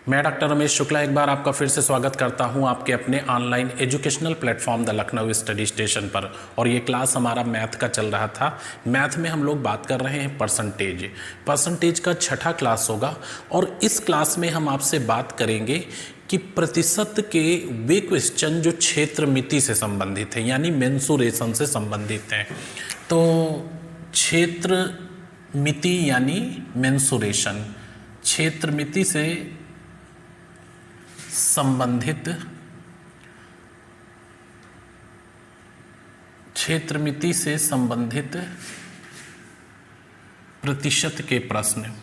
मैं डॉक्टर रमेश शुक्ला एक बार आपका फिर से स्वागत करता हूं आपके अपने online educational platform the Lucknow study station पर। और ये क्लास हमारा मैथ का चल रहा था। मैथ में हम लोग बात कर रहे हैं परसेंटेज का छठा क्लास होगा। और इस क्लास में हम आपसे बात करेंगे कि प्रतिशत के वे क्वेश्चन जो क्षेत्र मिति से संबंधित हैं, यानी मेंसुरेशन से संबंधित हैं। तो क्षेत्र मिति यानी मेंसुरेशन, क्षेत्र मिति से संबंधित प्रतिशत के प्रश्न,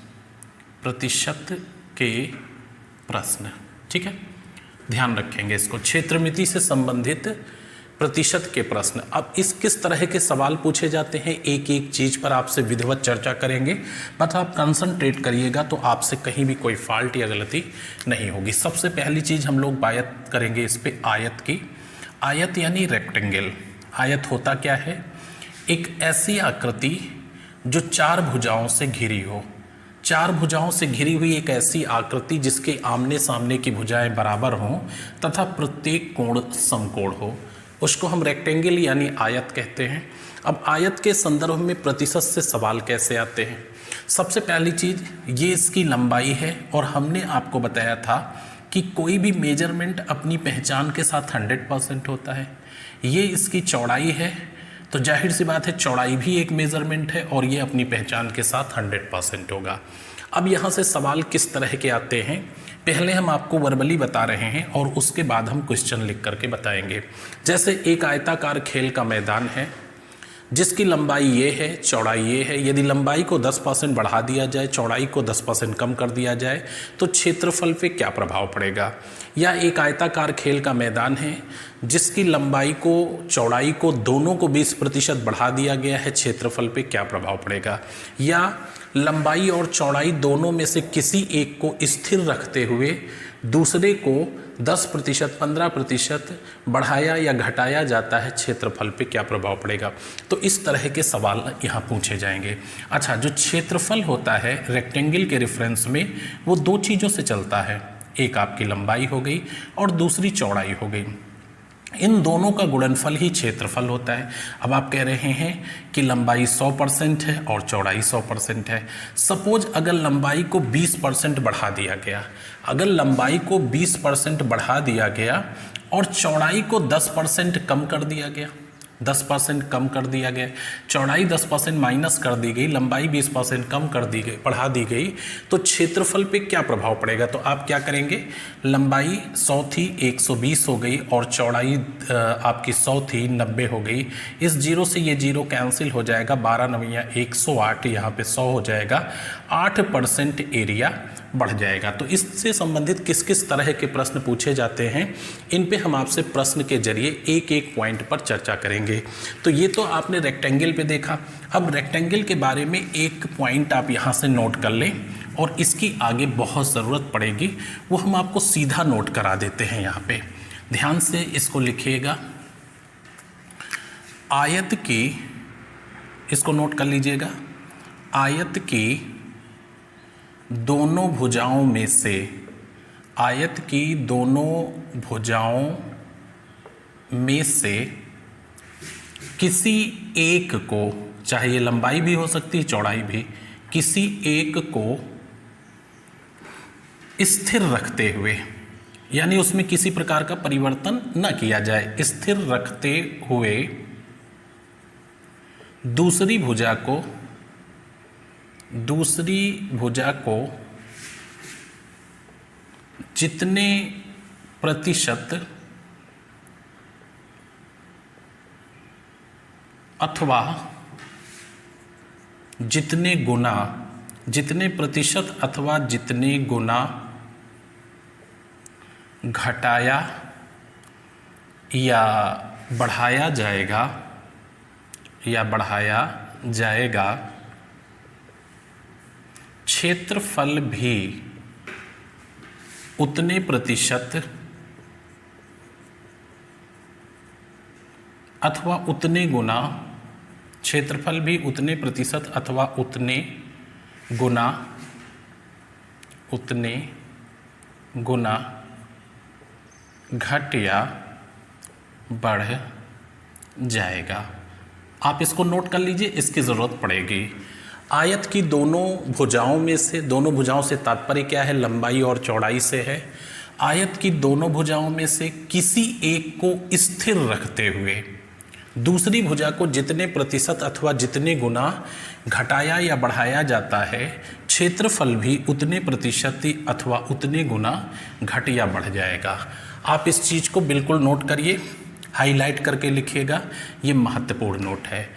ठीक है, ध्यान रखेंगे इसको, क्षेत्र मिति से संबंधित प्रतिशत के प्रश्न। अब इस किस तरह के सवाल पूछे जाते हैं, एक एक चीज पर आपसे विधिवत चर्चा करेंगे, बट आप कंसंट्रेट करिएगा तो आपसे कहीं भी कोई फॉल्ट या गलती नहीं होगी। सबसे पहली चीज हम लोग बात करेंगे इस पे आयत की। आयत यानी रेक्टेंगल। आयत होता क्या है? एक ऐसी आकृति जो चार भुजाओं से घिरी हो। चार भुजाओं से घिरी हुई एक ऐसी आकृति जिसके आमने सामने की भुजाएं बराबर हों तथा प्रत्येक कोण समकोण हो, उसको हम रेक्टेंगल यानी आयत कहते हैं। अब आयत के संदर्भ में प्रतिशत से सवाल कैसे आते हैं? सबसे पहली चीज ये इसकी लंबाई है, और हमने आपको बताया था कि कोई भी मेजरमेंट अपनी पहचान के साथ 100% होता है। ये इसकी चौड़ाई है, तो जाहिर सी बात है चौड़ाई भी एक मेजरमेंट है और ये अपनी पहचान के साथ 100% होगा। अब यहाँ से सवाल किस तरह के आते हैं, पहले हम आपको वर्बली बता रहे हैं और उसके बाद हम क्वेश्चन लिख करके बताएंगे। जैसे एक आयताकार खेल का मैदान है जिसकी लंबाई ये है, चौड़ाई ये है। यदि लंबाई को 10% बढ़ा दिया जाए, चौड़ाई को 10% कम कर दिया जाए तो क्षेत्रफल पे क्या प्रभाव पड़ेगा? या एक आयताकार खेल का मैदान है जिसकी लंबाई को, चौड़ाई को, दोनों को 20% बढ़ा दिया गया है, क्षेत्रफल पे क्या प्रभाव पड़ेगा? या लंबाई और चौड़ाई दोनों में से किसी एक को स्थिर रखते हुए दूसरे को 10%, 15% बढ़ाया या घटाया जाता है, क्षेत्रफल पे क्या प्रभाव पड़ेगा? तो इस तरह के सवाल यहाँ पूछे जाएंगे। अच्छा, जो क्षेत्रफल होता है रेक्टेंगल के रेफरेंस में, वो दो चीज़ों से चलता है, एक आपकी लंबाई हो गई और दूसरी चौड़ाई हो गई। इन दोनों का गुणनफल ही क्षेत्रफल होता है। अब आप कह रहे हैं कि लंबाई 100% है और चौड़ाई 100% है। सपोज अगर लंबाई को 20% बढ़ा दिया गया, अगर लंबाई को 20% बढ़ा दिया गया और चौड़ाई को 10% कम कर दिया गया, 10% कम कर दिया गया, चौड़ाई 10% माइनस कर दी गई, लंबाई 20% कम कर दी गई, बढ़ा दी गई, तो क्षेत्रफल पे क्या प्रभाव पड़ेगा? तो आप क्या करेंगे, लंबाई 100 थी 120 हो गई और चौड़ाई आपकी 100 थी 90 हो गई। इस जीरो से ये जीरो कैंसिल हो जाएगा, 12 9 108, यहाँ पे 100 हो जाएगा, 8% एरिया बढ़ जाएगा। तो इससे संबंधित किस किस तरह के प्रश्न पूछे जाते हैं, इन पे हम आपसे प्रश्न के जरिए एक एक पॉइंट पर चर्चा करेंगे। तो ये तो आपने रेक्टेंगल पे देखा। अब रेक्टेंगल के बारे में एक पॉइंट आप यहाँ से नोट कर लें, और इसकी आगे बहुत ज़रूरत पड़ेगी, वो हम आपको सीधा नोट करा देते हैं। यहाँ पे ध्यान से इसको लिखिएगा। आयत की, इसको नोट कर लीजिएगा, आयत की दोनों भुजाओं में से, आयत की दोनों भुजाओं में से किसी एक को, चाहे ये लंबाई भी हो सकती है चौड़ाई भी, किसी एक को स्थिर रखते हुए, यानी उसमें किसी प्रकार का परिवर्तन न किया जाए, स्थिर रखते हुए दूसरी भुजा को जितने प्रतिशत अथवा जितने गुना, जितने प्रतिशत अथवा जितने गुना घटाया या बढ़ाया जाएगा, क्षेत्रफल भी उतने प्रतिशत अथवा उतने गुना, क्षेत्रफल भी उतने प्रतिशत अथवा उतने गुना घट या बढ़ जाएगा। आप इसको नोट कर लीजिए, इसकी ज़रूरत पड़ेगी। आयत की दोनों भुजाओं से तात्पर्य क्या है? लंबाई और चौड़ाई से है। आयत की दोनों भुजाओं में से किसी एक को स्थिर रखते हुए दूसरी भुजा को जितने प्रतिशत अथवा जितने गुना घटाया या बढ़ाया जाता है, क्षेत्रफल भी उतने प्रतिशत अथवा उतने गुना घट या बढ़ जाएगा। आप इस चीज़ को बिल्कुल नोट करिए, हाईलाइट करके लिखिएगा, ये महत्वपूर्ण नोट है।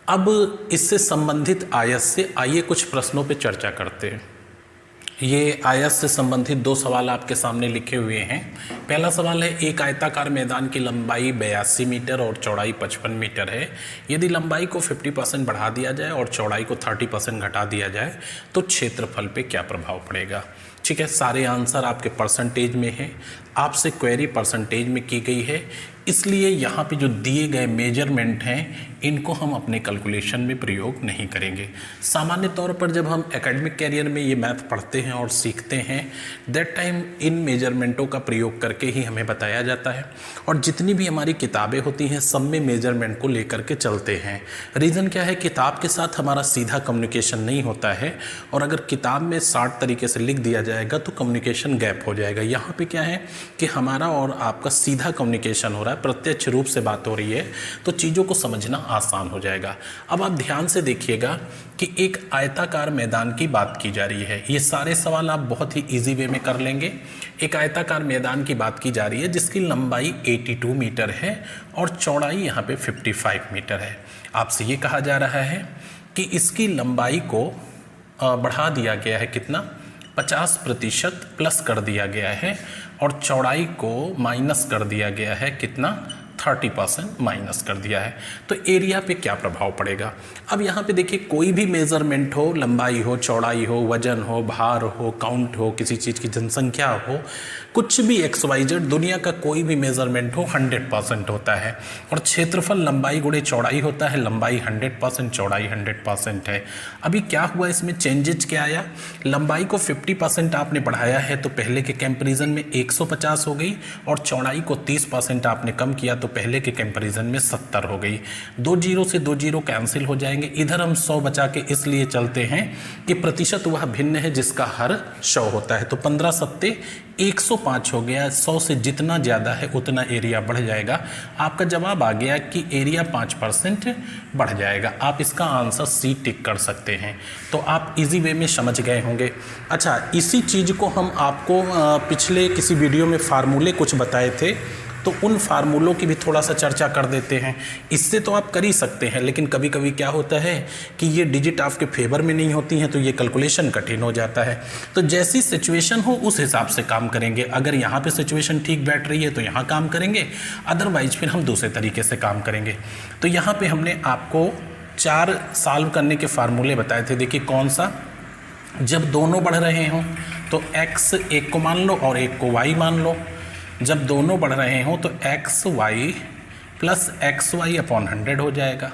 अब इससे संबंधित आयत से आइए कुछ प्रश्नों पे चर्चा करते हैं। ये आयत से संबंधित दो सवाल आपके सामने लिखे हुए हैं। पहला सवाल है, एक आयताकार मैदान की लंबाई 82 मीटर और चौड़ाई 55 मीटर है। यदि लंबाई को 50% बढ़ा दिया जाए और चौड़ाई को 30% घटा दिया जाए तो क्षेत्रफल पे क्या प्रभाव पड़ेगा? ठीक है, सारे आंसर आपके परसेंटेज में है, आपसे क्वेरी परसेंटेज में की गई है, इसलिए यहाँ पे जो दिए गए मेजरमेंट हैं इनको हम अपने कैलकुलेशन में प्रयोग नहीं करेंगे। सामान्य तौर पर जब हम एकेडमिक कैरियर में ये मैथ पढ़ते हैं और सीखते हैं, दैट टाइम इन मेजरमेंटों का प्रयोग करके ही हमें बताया जाता है, और जितनी भी हमारी किताबें होती हैं सब में मेजरमेंट को लेकर के चलते हैं। रीज़न क्या है? किताब के साथ हमारा सीधा कम्युनिकेशन नहीं होता है, और अगर किताब में शार्ट तरीके से लिख दिया जाएगा तो कम्युनिकेशन गैप हो जाएगा। यहाँ पे क्या है कि हमारा और आपका सीधा कम्युनिकेशन हो रहा है, प्रत्यक्ष रूप से बात हो रही है, तो चीज़ों को समझना आसान हो जाएगा। अब आप ध्यान से देखिएगा कि एक आयताकार मैदान की बात की जा रही है। ये सारे सवाल आप बहुत ही इजी वे में कर लेंगे। एक आयताकार मैदान की बात की जा रही है जिसकी लंबाई 82 मीटर है और चौड़ाई यहाँ पे 55 मीटर है। आपसे ये कहा जा रहा है कि इसकी लंबाई को बढ़ा दिया गया है, कितना? 50% प्लस कर दिया गया है, और चौड़ाई को माइनस कर दिया गया है, कितना? 30% माइनस कर दिया है। तो एरिया पे क्या प्रभाव पड़ेगा? अब यहाँ पे देखिए, कोई भी मेज़रमेंट हो, लंबाई हो, चौड़ाई हो, वजन हो, भार हो, काउंट हो, किसी चीज़ की जनसंख्या हो, कुछ भी XYZ, दुनिया का कोई भी मेज़रमेंट हो 100% होता है, और क्षेत्रफल लंबाई गुणे चौड़ाई होता है। लंबाई 100%, चौड़ाई 100% है। अभी क्या हुआ, इसमें चेंजेज क्या आया? लंबाई को 50% आपने बढ़ाया है तो पहले के कंपैरिजन में 150 हो गई, और चौड़ाई को 30% आपने कम किया तो पहले के कंपैरिजन में 70 हो गई। 2 जीरो से 2 जीरो कैंसिल हो जाएंगे। इधर हम 100 बचा के इसलिए चलते हैं कि प्रतिशत वह भिन्न है जिसका हर 100 होता है, तो 15 सत्ते 105 हो गया। 100 से जितना ज़्यादा है उतना एरिया बढ़ जाएगा। आपका जवाब आ गया कि एरिया 5% बढ़ जाएगा। आप इसका आंसर सी टिक कर सकते हैं। तो आप इजी वे में समझ गए होंगे। अच्छा, इसी चीज़ को हम आपको पिछले किसी वीडियो में फार्मूले कुछ बताए थे, तो उन फार्मूलों की भी थोड़ा सा चर्चा कर देते हैं। इससे तो आप कर ही सकते हैं, लेकिन कभी कभी क्या होता है कि ये डिजिट आपके फेवर में नहीं होती हैं तो ये कैलकुलेशन कठिन हो जाता है। तो जैसी सिचुएशन हो उस हिसाब से काम करेंगे। अगर यहाँ पे सिचुएशन ठीक बैठ रही है तो यहाँ काम करेंगे, अदरवाइज फिर हम दूसरे तरीके से काम करेंगे। तो यहाँ पर हमने आपको 4 सॉल्व करने के फार्मूले बताए थे। देखिए कौन सा? जब दोनों बढ़ रहे हों तो x एक को मान लो और एक को y मान लो। जब दोनों बढ़ रहे हों तो XY प्लस XY अपॉन 100 हो जाएगा।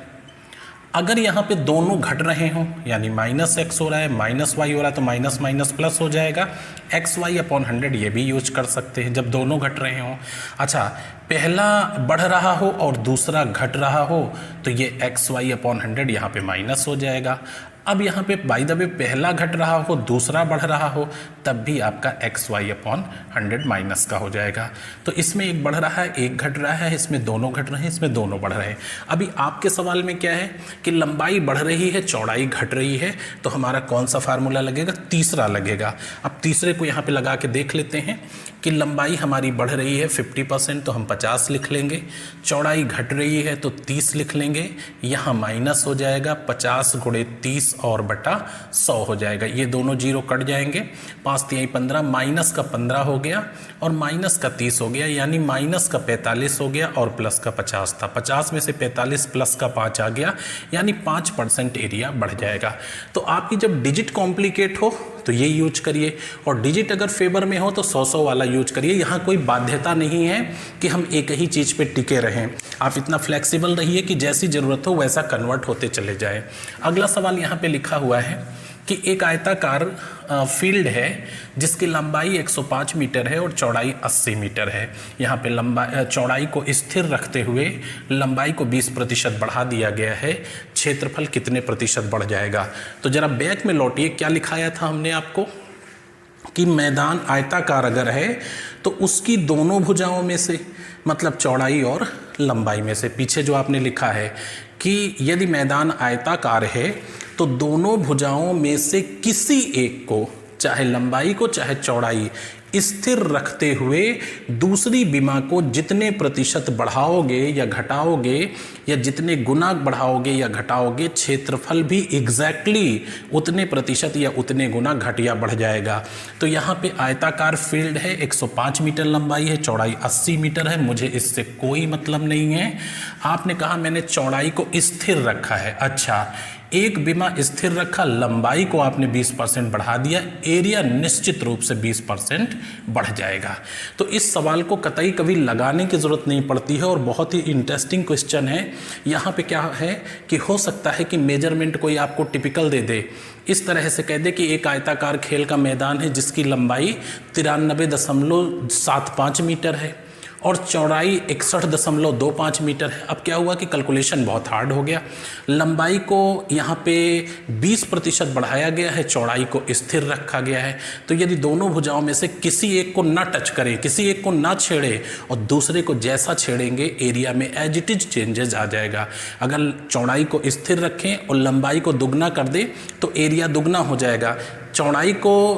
अगर यहाँ पे दोनों घट रहे हों, यानी -x हो रहा है, -y हो रहा है, तो माइनस माइनस प्लस हो जाएगा। XY अपॉन 100 ये भी यूज कर सकते हैं जब दोनों घट रहे हों। अच्छा, पहला बढ़ रहा हो और दूसरा घट रहा हो तो ये XY अपॉन 100 यहाँ पे माइनस हो जाएगा। अब यहाँ पे बाय द वे पहला घट रहा हो दूसरा बढ़ रहा हो तब भी आपका XY अपॉन 100 माइनस का हो जाएगा। तो इसमें एक बढ़ रहा है एक घट रहा है, इसमें दोनों घट रहे हैं, इसमें दोनों बढ़ रहे हैं। अभी आपके सवाल में क्या है कि लंबाई बढ़ रही है चौड़ाई घट रही है, तो हमारा कौन सा फार्मूला लगेगा? तीसरा लगेगा। अब तीसरे को यहाँ पे लगा के देख लेते हैं कि लंबाई हमारी बढ़ रही है 50% तो हम 50 लिख लेंगे, चौड़ाई घट रही है तो 30 लिख लेंगे, यहाँ माइनस हो जाएगा 50 गुणे 30 और बटा 100 हो जाएगा। ये दोनों जीरो कट जाएंगे, 5 तिहाई 15, माइनस का 15 हो गया और माइनस का 30 हो गया, यानी माइनस का 45 हो गया और प्लस का 50 था। 50 में से 45 प्लस का 5 आ गया, यानी 5% एरिया बढ़ जाएगा। तो आपकी जब डिजिट कॉम्प्लिकेट हो तो ये यूज करिए, और डिजिट अगर फेवर में हो तो 100 वाला यूज करिए। यहाँ कोई बाध्यता नहीं है कि हम एक ही चीज़ पे टिके रहें। आप इतना फ्लेक्सिबल रहिए कि जैसी ज़रूरत हो वैसा कन्वर्ट होते चले जाए। अगला सवाल यहाँ पे लिखा हुआ है कि एक आयताकार फील्ड है जिसकी लंबाई 105 मीटर है और चौड़ाई 80 मीटर है। यहाँ पे चौड़ाई को स्थिर रखते हुए लंबाई को 20% बढ़ा दिया गया है, क्षेत्रफल कितने प्रतिशत बढ़ जाएगा। तो जरा बैक में लौटिए, क्या लिखाया था हमने आपको कि मैदान आयताकार अगर है तो उसकी दोनों भुजाओं में से, मतलब चौड़ाई और लंबाई में से, पीछे जो आपने लिखा है कि यदि मैदान आयताकार है तो दोनों भुजाओं में से किसी एक को, चाहे लंबाई को चाहे चौड़ाई, स्थिर रखते हुए दूसरी विमा को जितने प्रतिशत बढ़ाओगे या घटाओगे या जितने गुना बढ़ाओगे या घटाओगे, क्षेत्रफल भी एग्जैक्टली उतने प्रतिशत या उतने गुना घट या बढ़ जाएगा। तो यहाँ पे आयताकार फील्ड है, 105 मीटर लंबाई है, चौड़ाई 80 मीटर है, मुझे इससे कोई मतलब नहीं है। आपने कहा मैंने चौड़ाई को स्थिर रखा है, अच्छा एक विमा स्थिर रखा, लंबाई को आपने 20% बढ़ा दिया, एरिया निश्चित रूप से 20% बढ़ जाएगा। तो इस सवाल को कतई कभी लगाने की ज़रूरत नहीं पड़ती है और बहुत ही इंटरेस्टिंग क्वेश्चन है। यहाँ पे क्या है कि हो सकता है कि मेजरमेंट कोई आपको टिपिकल दे दे, इस तरह से कह दे कि एक आयताकार खेल का मैदान है जिसकी लंबाई 93.75 मीटर है और चौड़ाई 61.25 मीटर है। अब क्या हुआ कि कैलकुलेशन बहुत हार्ड हो गया, लंबाई को यहाँ पे 20% बढ़ाया गया है, चौड़ाई को स्थिर रखा गया है। तो यदि दोनों भुजाओं में से किसी एक को ना टच करें, किसी एक को ना छेड़े और दूसरे को जैसा छेड़ेंगे एरिया में एज इट इज चेंजेस आ जाएगा। अगर चौड़ाई को स्थिर रखें और लंबाई को दुगना कर दें तो एरिया दुगना हो जाएगा, चौड़ाई को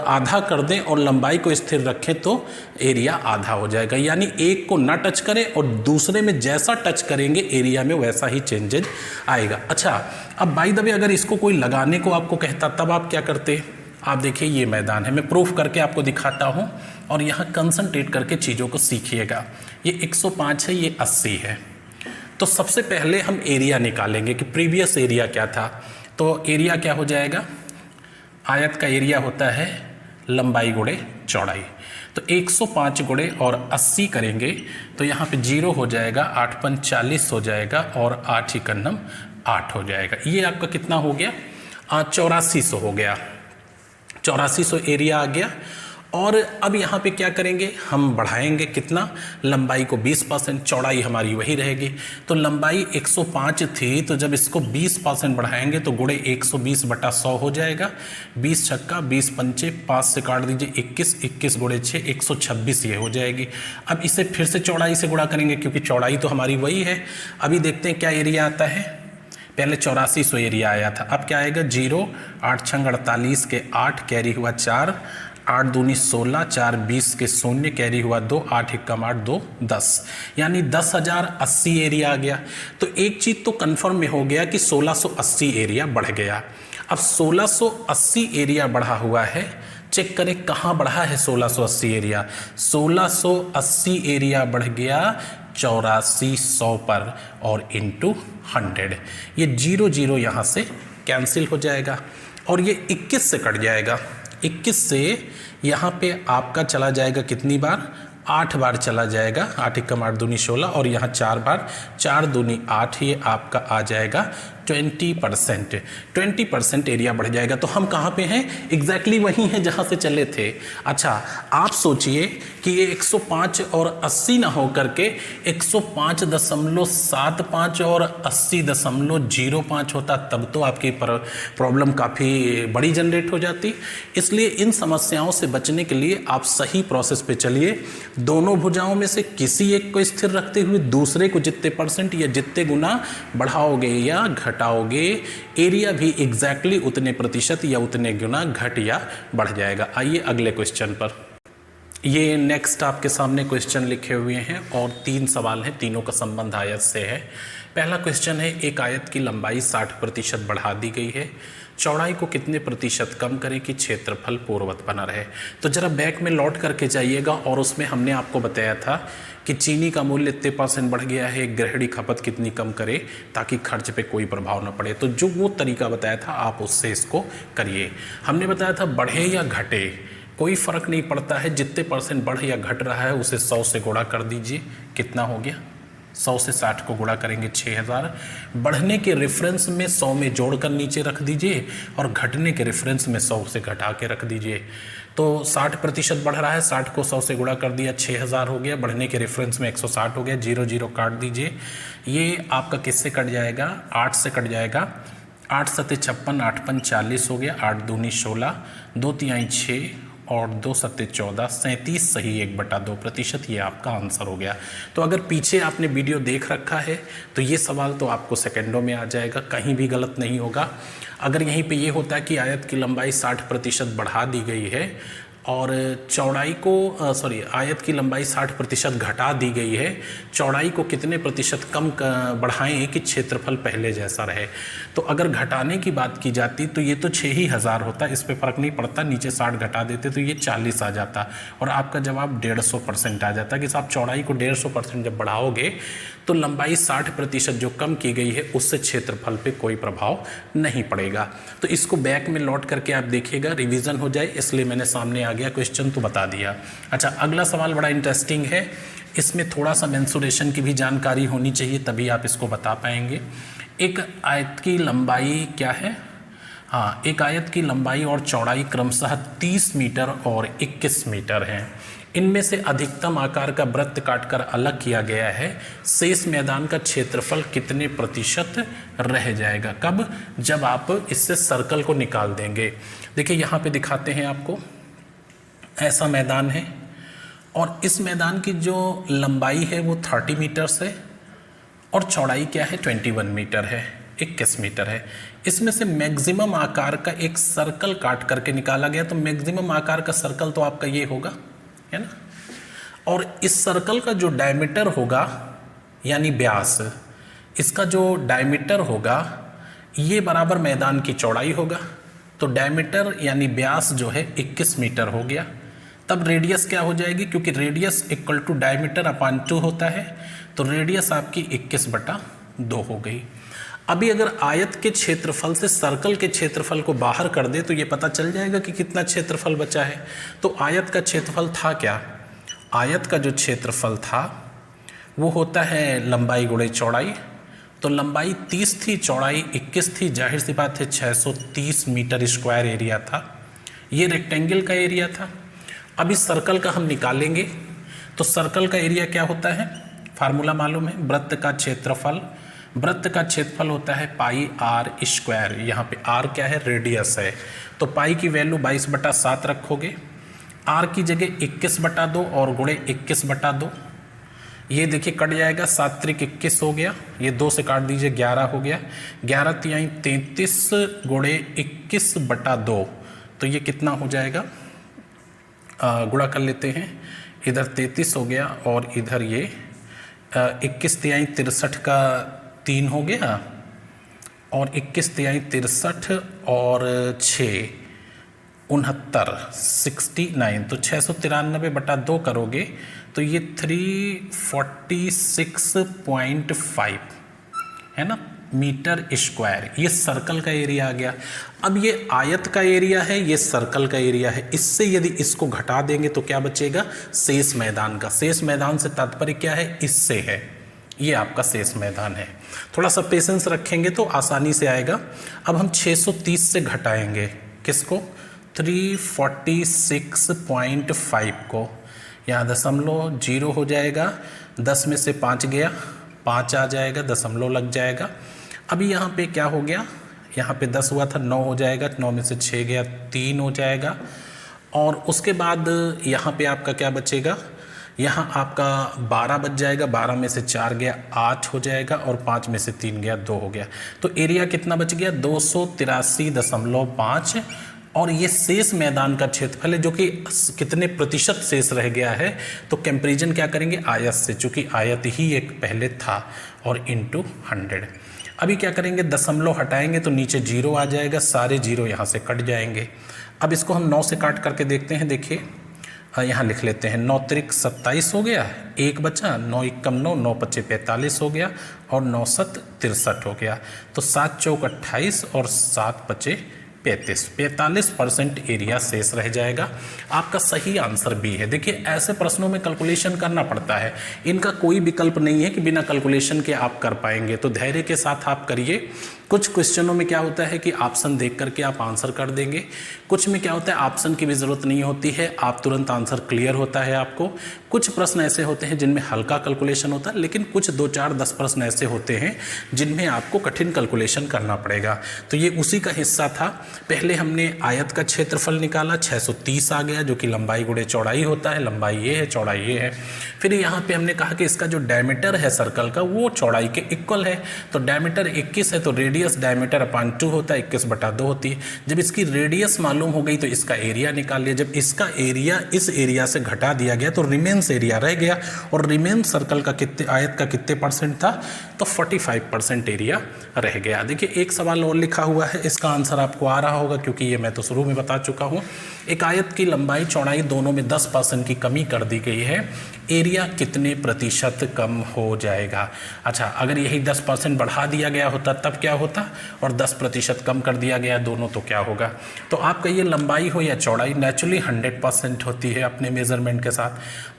आधा कर दें और लंबाई को स्थिर रखें तो एरिया आधा हो जाएगा। यानी एक को ना टच करें और दूसरे में जैसा टच करेंगे एरिया में वैसा ही चेंजेज आएगा। अच्छा, अब बाय द वे अगर इसको कोई लगाने को आपको कहता तब आप क्या करते? आप देखिए ये मैदान है, मैं प्रूफ करके आपको दिखाता हूँ और यहाँ कंसंट्रेट करके चीज़ों को सीखिएगा। ये 105 है, ये 80 है। तो सबसे पहले हम एरिया निकालेंगे कि प्रीवियस एरिया क्या था। तो एरिया क्या हो जाएगा, आयत का एरिया होता है लंबाई गुणे चौड़ाई। तो 105 गुणे और 80 करेंगे तो यहाँ पे 0 हो जाएगा, 8 × 40 हो जाएगा और 8 × 9 8 हो जाएगा। ये आपका कितना हो गया, 8400 हो गया, 8400 एरिया आ गया। और अब यहाँ पे क्या करेंगे, हम बढ़ाएंगे कितना, लंबाई को 20%, चौड़ाई हमारी वही रहेगी। तो लंबाई 105 थी, तो जब इसको 20% बढ़ाएंगे तो गुणे 120/100 हो जाएगा। 20 छक्का 20 पंचे, 5 से काट दीजिए 21, 21 गुणे 6 126 ये हो जाएगी। अब इसे फिर से चौड़ाई से गुणा करेंगे क्योंकि चौड़ाई तो हमारी वही है। अभी देखते हैं क्या एरिया आता है। पहले 8400 एरिया आया था, अब क्या आएगा 0, 8 × 48 के 8 कैरी हुआ 4, 8 दूनी 16, 4 20 के 0 कैरी हुआ 2, 8 × 8 2 10, यानी 10,080 एरिया आ गया। तो एक चीज़ तो कंफर्म में हो गया कि 1680 एरिया बढ़ गया। अब 1680 एरिया बढ़ा हुआ है, चेक करें कहाँ बढ़ा है 1680 एरिया। 1680 एरिया बढ़ गया 8400 पर और इंटू 100। ये 0 यहाँ से कैंसिल हो जाएगा और ये 21 से कट जाएगा। 21 से यहाँ पे आपका चला जाएगा कितनी बार, 8 बार चला जाएगा, 8 × 8 दूनी 16 और यहाँ 4 बार, 4 दूनी 8, ये आपका आ जाएगा 20%। 20% एरिया बढ़ जाएगा। तो हम कहाँ पे हैं, एग्जैक्टली वहीं हैं जहाँ से चले थे। अच्छा, आप सोचिए कि ये 105 और 80 ना हो करके 105.75 और 80.05 होता, तब तो आपकी प्रॉब्लम काफ़ी बड़ी जनरेट हो जाती। इसलिए इन समस्याओं से बचने के लिए आप सही प्रोसेस पे चलिए। दोनों भुजाओं में से किसी एक को स्थिर रखते हुए दूसरे को जितने % या जितने गुना बढ़ाओगे या घटाओगे, एरिया भी एग्जैक्टली उतने प्रतिशत या उतने गुना घट या बढ़ जाएगा। आइए अगले क्वेश्चन पर। ये नेक्स्ट आपके सामने क्वेश्चन लिखे हुए हैं और 3 सवाल हैं, तीनों का संबंध आयत से है। पहला क्वेश्चन है, एक आयत की लंबाई 60% बढ़ा दी गई है, चौड़ाई को कितने प्रतिशत कम करें कि क्षेत्रफल पूर्ववत बना रहे। तो जरा बैक में लौट करके जाइएगा और उसमें हमने आपको बताया था कि चीनी का मूल्य इतने % बढ़ गया है, गृहिणी खपत कितनी कम करे ताकि खर्च पे कोई प्रभाव न पड़े। तो जो वो तरीका बताया था आप उससे इसको करिए। हमने बताया था बढ़े या घटे कोई फ़र्क नहीं पड़ता है, जितने % बढ़ या घट रहा है उसे 100 से गुणा कर दीजिए, कितना हो गया 100 से 60 को गुणा करेंगे 6000। बढ़ने के रेफरेंस में 100 में जोड़कर नीचे रख दीजिए और घटने के रेफरेंस में 100 से घटा के रख दीजिए। तो 60% बढ़ रहा है, 60 को 100 से गुणा कर दिया 6000 हो गया, बढ़ने के रेफरेंस में 160 हो गया, 0 0 काट दीजिए। ये आपका किससे कट जाएगा? 8 से कट जाएगा। 8 सत्ते 56, 8 पंच 40 हो गया, 8 दूनी 16, 2 तिहाई 6 और 2 सत्ते 14, 37 सही 1/2%। ये आपका आंसर हो गया। तो अगर पीछे आपने वीडियो देख रखा है तो ये सवाल तो आपको सेकंडों में आ जाएगा, कहीं भी गलत नहीं होगा। अगर यहीं पे ये होता है कि आयत की लंबाई 60% बढ़ा दी गई है और चौड़ाई को आयत की लंबाई 60% घटा दी गई है, चौड़ाई को कितने प्रतिशत कम बढ़ाएं कि क्षेत्रफल पहले जैसा रहे। तो अगर घटाने की बात की जाती तो ये तो 6000 होता, इस पे फ़र्क नहीं पड़ता, नीचे 60 घटा देते तो ये 40 आ जाता और आपका जवाब 150% आ जाता कि साहब चौड़ाई को 150% जब बढ़ाओगे तो लंबाई 60% जो कम की गई है उससे क्षेत्रफल पे कोई प्रभाव नहीं पड़ेगा। तो इसको बैक में लौट करके आप देखिएगा, रिवीजन हो जाए, इसलिए मैंने सामने आ गया क्वेश्चन तो बता दिया। अच्छा, अगला सवाल बड़ा इंटरेस्टिंग है, इसमें थोड़ा सा मेंसुरेशन की भी जानकारी होनी चाहिए तभी आप इसको बता पाएंगे। एक आयत की लंबाई क्या है? हाँ, एक आयत की लंबाई और चौड़ाई क्रमशः 30 मीटर और 21 मीटर है। इनमें से अधिकतम आकार का वृत्त काटकर अलग किया गया है। शेष मैदान का क्षेत्रफल कितने प्रतिशत रह जाएगा? कब? जब आप इससे सर्कल को निकाल देंगे। देखिए यहाँ पे दिखाते हैं आपको, ऐसा मैदान है और इस मैदान की जो लंबाई है वो 30 मीटर्स है और चौड़ाई क्या है? 21 मीटर है, 21 मीटर है। इसमें से मैक्सिमम आकार का एक सर्कल काट करके निकाला गया। तो मैक्सिमम आकार का सर्कल तो आपका ये होगा, है ना। और इस सर्कल का जो डायमीटर होगा यानी व्यास, इसका जो डायमीटर होगा ये बराबर मैदान की चौड़ाई होगा। तो डायमीटर यानी व्यास जो है 21 मीटर हो गया। तब रेडियस क्या हो जाएगी? क्योंकि रेडियस इक्वल टू डायमीटर अपान 2 होता है, तो रेडियस आपकी 21/2 हो गई। अभी अगर आयत के क्षेत्रफल से सर्कल के क्षेत्रफल को बाहर कर दे तो ये पता चल जाएगा कि कितना क्षेत्रफल बचा है। तो आयत का क्षेत्रफल था क्या? आयत का जो क्षेत्रफल था वो होता है लंबाई गुणे चौड़ाई। तो लंबाई 30 थी, चौड़ाई 21 थी, जाहिर सी बात है 630 मीटर स्क्वायर एरिया था। ये रेक्टेंगल का एरिया था। अब इस सर्कल का हम निकालेंगे तो सर्कल का एरिया क्या होता है? फार्मूला मालूम है, वृत्त का क्षेत्रफल। वृत्त का क्षेत्रफल होता है पाई आर स्क्वायर। यहाँ पे आर क्या है? रेडियस है। तो पाई की वैल्यू 22/7 रखोगे, आर की जगह 21/2 और गुणे 21/2। ये देखिए कट जाएगा, 7 त्रिक 21 हो गया, ये 2 से काट दीजिए 11 हो गया, 11 तिहाई 33 गुणे 21/2। तो ये कितना हो जाएगा? गुणा कर लेते हैं, इधर 33 हो गया और इधर ये 21 तिहाई 63 का 3 हो गया और 21 तिहाई 63 और 6 69। तो 693/2 करोगे तो ये 346.5 है ना मीटर स्क्वायर। ये सर्कल का एरिया आ गया। अब ये आयत का एरिया है, ये सर्कल का एरिया है। इससे यदि इसको घटा देंगे तो क्या बचेगा? शेष मैदान का। शेष मैदान से तात्पर्य क्या है? इससे है, ये आपका शेष मैदान है। थोड़ा सा पेशेंस रखेंगे तो आसानी से आएगा। अब हम 630 से घटाएंगे किसको? 346.5 को। यहाँ दशमलव 0 हो जाएगा, 10 में से 5 गया, 5 आ जाएगा, दशमलव लग जाएगा। अभी यहाँ पे क्या हो गया? यहाँ पे 10 हुआ था, 9 हो जाएगा, 9 में से 6 गया, 3 हो जाएगा। और उसके बाद यहाँ पे आपका क्या बचेगा? यहाँ आपका 12 बच जाएगा, 12 में से 4 गया, 8 हो जाएगा और 5 में से 3 गया, 2 हो गया। तो एरिया कितना बच गया? 283.5। और ये शेष मैदान का क्षेत्रफल है जो कि कितने प्रतिशत शेष रह गया है। तो कंपैरिजन क्या करेंगे? आयत से, चूँकि आयत ही एक पहले था, और इंटू 100। अभी क्या करेंगे? दशमलव हटाएंगे तो नीचे 0 आ जाएगा, सारे 0 यहाँ से कट जाएंगे। अब इसको हम 9 से काट करके देखते हैं। देखिए यहाँ लिख लेते हैं, 9 त्रिक 27 हो गया, 1 बचा, 9 एकम 9, 9 पच्चे 45 हो गया और 9 सत 63 हो गया। तो 7 चौक 28 और 7 पचे 45% एरिया शेष रह जाएगा। आपका सही आंसर बी है। देखिए ऐसे प्रश्नों में कैलकुलेशन करना पड़ता है, इनका कोई विकल्प नहीं है कि बिना कैलकुलेशन के आप कर पाएंगे, तो धैर्य के साथ आप करिए। कुछ क्वेश्चनों में क्या होता है कि ऑप्शन देख करके आप आंसर कर देंगे, कुछ में क्या होता है ऑप्शन की भी ज़रूरत नहीं होती है, आप तुरंत आंसर क्लियर होता है आपको। कुछ प्रश्न ऐसे होते हैं जिनमें हल्का कैलकुलेशन होता है, लेकिन कुछ 2, 4, 10 प्रश्न ऐसे होते हैं जिनमें आपको कठिन कैलकुलेशन करना पड़ेगा। तो ये उसी का हिस्सा था। पहले हमने आयत का क्षेत्रफल निकाला, 630 आ गया, जो कि लंबाई गुणे चौड़ाई होता है, लंबाई ये है, चौड़ाई ये है। फिर यहाँ पे हमने कहा कि इसका जो डायमीटर है सर्कल का वो चौड़ाई के इक्वल है, तो डायमीटर 21 है तो रेडियस डायमीटर अपान 2 होता है, 21/2 होती है। जब इसकी रेडियस मालूम हो गई तो इसका एरिया निकाल लिया। जब इसका एरिया इस एरिया से घटा दिया गया तो रिमेन्स एरिया रह गया, और रिमेन्स सर्कल का कितने, आयत का कितने परसेंट था, तो 45% एरिया रह गया। देखिए एक सवाल और लिखा हुआ है, इसका आंसर आपको आ रहा होगा क्योंकि ये मैं तो शुरू में बता चुका हूँ। एक आयत की लंबाई चौड़ाई दोनों में 10% की कमी कर दी गई है, एरिया कितने प्रतिशत कम हो जाएगा। अच्छा, अगर यही 10% बढ़ा दिया गया होता तब क्या होता, और 10% कम कर दिया गया दोनों तो क्या होगा। तो आपका ये लंबाई हो या चौड़ाई नेचुरली 100% होती है अपने मेजरमेंट के साथ।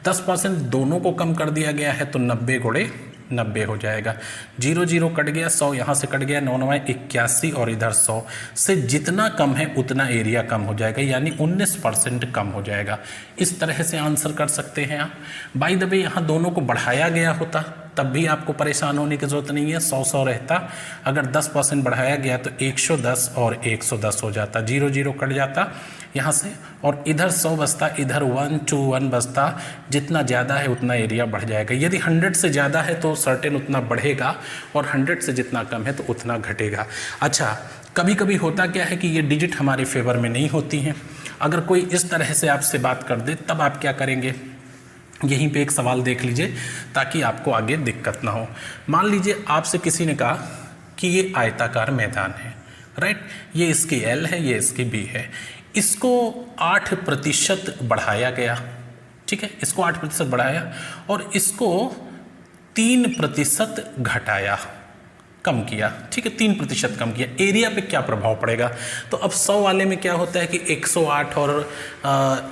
10% दोनों को कम कर दिया गया है तो 90 गुणे 90 हो जाएगा। 0 0 कट गया, 100 यहाँ से कट गया, 9 9 81, और इधर 100 से जितना कम है उतना एरिया कम हो जाएगा, यानी 19% कम हो जाएगा। इस तरह से आंसर कर सकते हैं आप। बाय द वे यहाँ दोनों को बढ़ाया गया होता तब भी आपको परेशान होने की ज़रूरत नहीं है, 100 रहता। अगर 10% बढ़ाया गया तो 110 और 110 हो जाता, 0 0 कट जाता यहाँ से, और इधर 100 बचता, इधर 1 2 1 बचता। जितना ज़्यादा है उतना एरिया बढ़ जाएगा। यदि 100 से ज़्यादा है तो सर्टेन उतना बढ़ेगा, और 100 से जितना कम है तो उतना घटेगा। अच्छा, कभी कभी होता क्या है कि ये डिजिट हमारे फेवर में नहीं होती हैं। अगर कोई इस तरह से आपसे बात कर दे तब आप क्या करेंगे, यहीं पे एक सवाल देख लीजिए ताकि आपको आगे दिक्कत ना हो। मान लीजिए आपसे किसी ने कहा कि ये आयताकार मैदान है, राइट, ये इसकी L है, ये इसकी B है, इसको 8% बढ़ाया गया, ठीक है, इसको 8% बढ़ाया और इसको 3% घटाया, कम किया, ठीक है, 3% कम किया। एरिया पे क्या प्रभाव पड़ेगा, तो अब 100 वाले में क्या होता है कि 108 और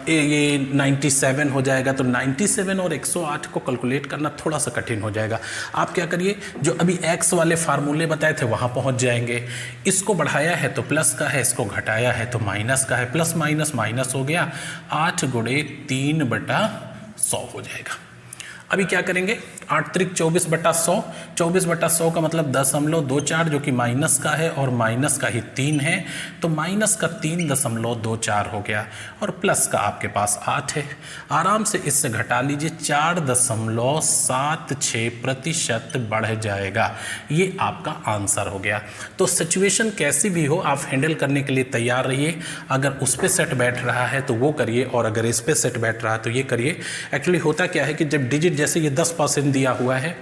ये 97 हो जाएगा, तो 97 और 108 को कैलकुलेट करना थोड़ा सा कठिन हो जाएगा। आप क्या करिए, जो अभी x वाले फार्मूले बताए थे वहाँ पहुँच जाएंगे। इसको बढ़ाया है तो प्लस का है, इसको घटाया है तो माइनस का है, प्लस माइनस माइनस हो गया, 8 गुणे 3/100 हो जाएगा। अभी क्या करेंगे, 8 त्रिक 24/100, 24/100 का मतलब 0.24 जो कि माइनस का है और माइनस का ही 3 है, तो माइनस का 3.24 हो गया, और प्लस का आपके पास 8 है। आराम से इससे घटा लीजिए, 4.76% बढ़ जाएगा। ये आपका आंसर हो गया। तो सिचुएशन कैसी भी हो आप हैंडल करने के लिए तैयार रहिए। अगर उस पर सेट बैठ रहा है तो वो करिए, और अगर इस पर सेट बैठ रहा है तो ये करिए। एक्चुअली होता क्या है कि जब डिजिट जैसे ये 10% दिया हुआ है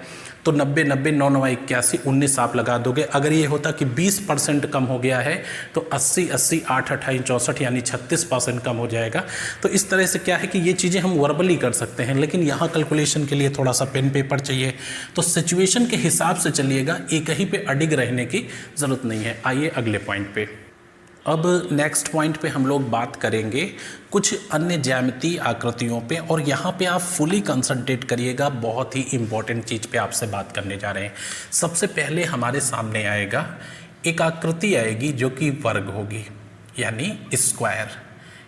तो 90 90 9 9 81 19 आप लगा दोगे। अगर ये होता कि 20% कम हो गया है तो 80 80 8 28 64 यानी 36% कम हो जाएगा। तो इस तरह से क्या है कि ये चीज़ें हम वर्बली कर सकते हैं, लेकिन यहाँ कैलकुलेशन के लिए थोड़ा सा पेन पेपर चाहिए। तो सिचुएशन के हिसाब से चलिएगा, एक ही पे अडिग रहने की ज़रूरत नहीं है। आइए अगले पॉइंट पे। अब नेक्स्ट पॉइंट पे हम लोग बात करेंगे कुछ अन्य ज्यामितीय आकृतियों पे, और यहाँ पे आप फुली कंसंट्रेट करिएगा, बहुत ही इंपॉर्टेंट चीज़ पे आपसे बात करने जा रहे हैं। सबसे पहले हमारे सामने आएगा एक आकृति आएगी जो कि वर्ग होगी, यानी स्क्वायर।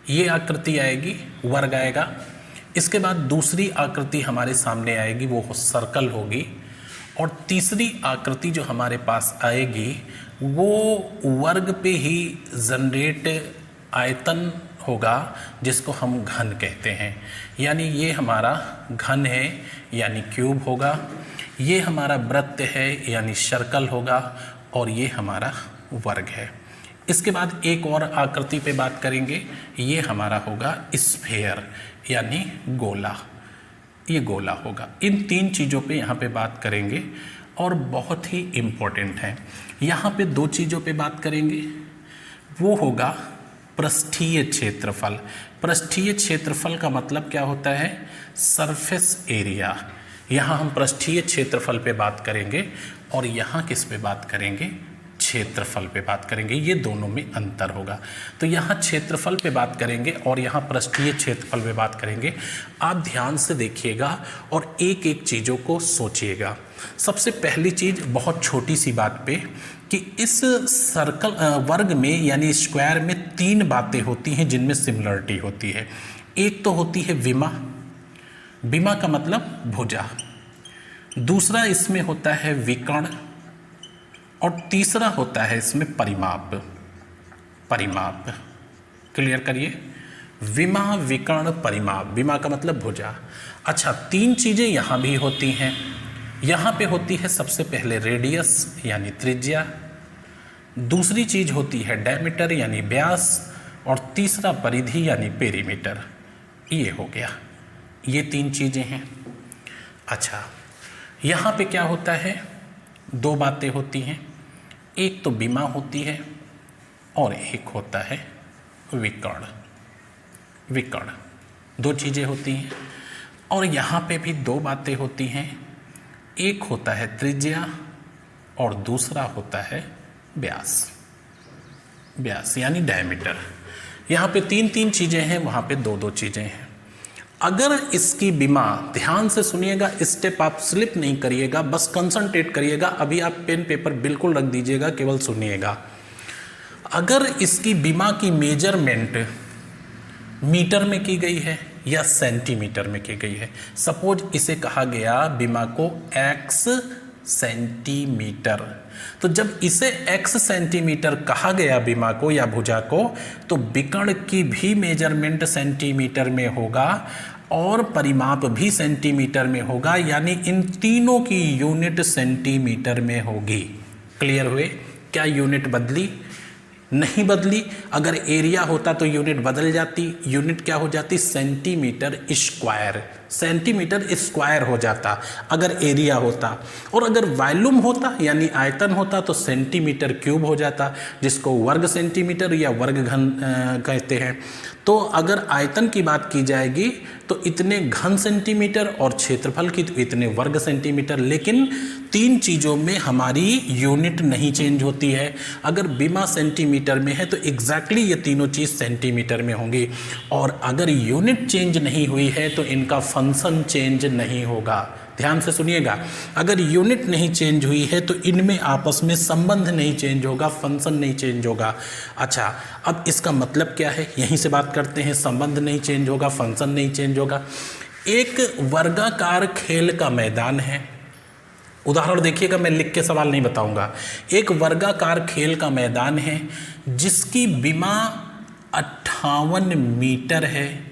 ये आकृति आएगी, वर्ग आएगा। इसके बाद दूसरी आकृति हमारे सामने आएगी, वो सर्कल होगी। और तीसरी आकृति जो हमारे पास आएगी वो वर्ग पे ही जनरेट आयतन होगा, जिसको हम घन कहते हैं। यानी ये हमारा घन है, यानी क्यूब होगा। ये हमारा वृत्त है, यानी सर्कल होगा। और ये हमारा वर्ग है। इसके बाद एक और आकृति पे बात करेंगे, ये हमारा होगा स्फेयर, यानी गोला। ये गोला होगा। इन 3 चीज़ों पे यहाँ पे बात करेंगे, और बहुत ही इम्पोर्टेंट है। यहाँ पे 2 चीज़ों पे बात करेंगे, वो होगा पृष्ठीय क्षेत्रफल। पृष्ठीय क्षेत्रफल का मतलब क्या होता है, सरफेस एरिया। यहाँ हम पृष्ठीय क्षेत्रफल पे बात करेंगे, और यहाँ किस पे बात करेंगे, क्षेत्रफल पे बात करेंगे, ये दोनों में अंतर होगा। तो यहाँ क्षेत्रफल पे बात करेंगे और यहाँ पृष्ठीय क्षेत्रफल पे बात करेंगे। आप ध्यान से देखिएगा और एक एक चीज़ों को सोचिएगा। सबसे पहली चीज़, बहुत छोटी सी बात पे, कि इस सर्कल वर्ग में यानी स्क्वायर में 3 बातें होती हैं जिनमें सिमिलरिटी होती है। एक तो होती है विमा, विमा का मतलब भुजा, दूसरा इसमें होता है विकर्ण, और तीसरा होता है इसमें परिमाप। परिमाप क्लियर करिए, विमा, विकर्ण, परिमाप। विमा का मतलब भुजा। अच्छा, 3 चीज़ें यहाँ भी होती हैं। यहाँ पे होती है सबसे पहले रेडियस यानी त्रिज्या, दूसरी चीज़ होती है डायमीटर यानी व्यास, और तीसरा परिधि यानी पेरीमीटर। ये हो गया, ये 3 चीज़ें हैं। अच्छा, यहाँ पे क्या होता है, 2 बातें होती हैं। एक तो विमा होती है और एक होता है विकर्ण। विकर्ण 2 चीज़ें होती हैं। और यहाँ पे भी 2 बातें होती हैं। एक होता है त्रिज्या और दूसरा होता है व्यास। व्यास यानी डायमीटर। यहाँ पे 3 चीज़ें हैं, वहाँ पे 2 चीज़ें हैं। अगर इसकी विमा, ध्यान से सुनिएगा, स्टेप आप स्लिप नहीं करिएगा, बस कंसंट्रेट करिएगा। अभी आप पेन पेपर बिल्कुल रख दीजिएगा, केवल सुनिएगा। अगर इसकी विमा की मेजरमेंट मीटर में की गई है या सेंटीमीटर में की गई है, सपोज इसे कहा गया विमा को x सेंटीमीटर, तो जब इसे x सेंटीमीटर कहा गया विमा को या भुजा को, तो विकर्ण की भी मेजरमेंट सेंटीमीटर में होगा और परिमाप भी सेंटीमीटर में होगा, यानी इन तीनों की यूनिट सेंटीमीटर में होगी। क्लियर हुए? क्या यूनिट बदली? नहीं बदली। अगर एरिया होता तो यूनिट बदल जाती। यूनिट क्या हो जाती? Centimetre square. सेंटीमीटर स्क्वायर हो जाता अगर एरिया होता, और अगर वॉल्यूम होता यानी आयतन होता तो सेंटीमीटर क्यूब हो जाता, जिसको वर्ग सेंटीमीटर या वर्ग घन कहते हैं। तो अगर आयतन की बात की जाएगी तो इतने घन सेंटीमीटर और क्षेत्रफल की तो इतने वर्ग सेंटीमीटर। लेकिन 3 चीज़ों में हमारी यूनिट नहीं चेंज होती है। अगर विमा सेंटीमीटर में है तो एग्जैक्टली ये तीनों चीज़ सेंटीमीटर में होंगी, और अगर यूनिट चेंज नहीं हुई है तो इनका फंक्शन चेंज नहीं होगा। ध्यान से सुनिएगा, अगर यूनिट नहीं चेंज हुई है तो इनमें आपस में संबंध नहीं चेंज होगा, फंक्शन नहीं चेंज होगा। अच्छा, अब इसका मतलब क्या है, यहीं से बात करते हैं। संबंध नहीं चेंज होगा, फंक्शन नहीं चेंज होगा। एक वर्गाकार खेल का मैदान है, उदाहरण देखिएगा, मैं लिख के सवाल नहीं बताऊंगा। एक वर्गाकार खेल का मैदान है जिसकी विमा 58 मीटर है।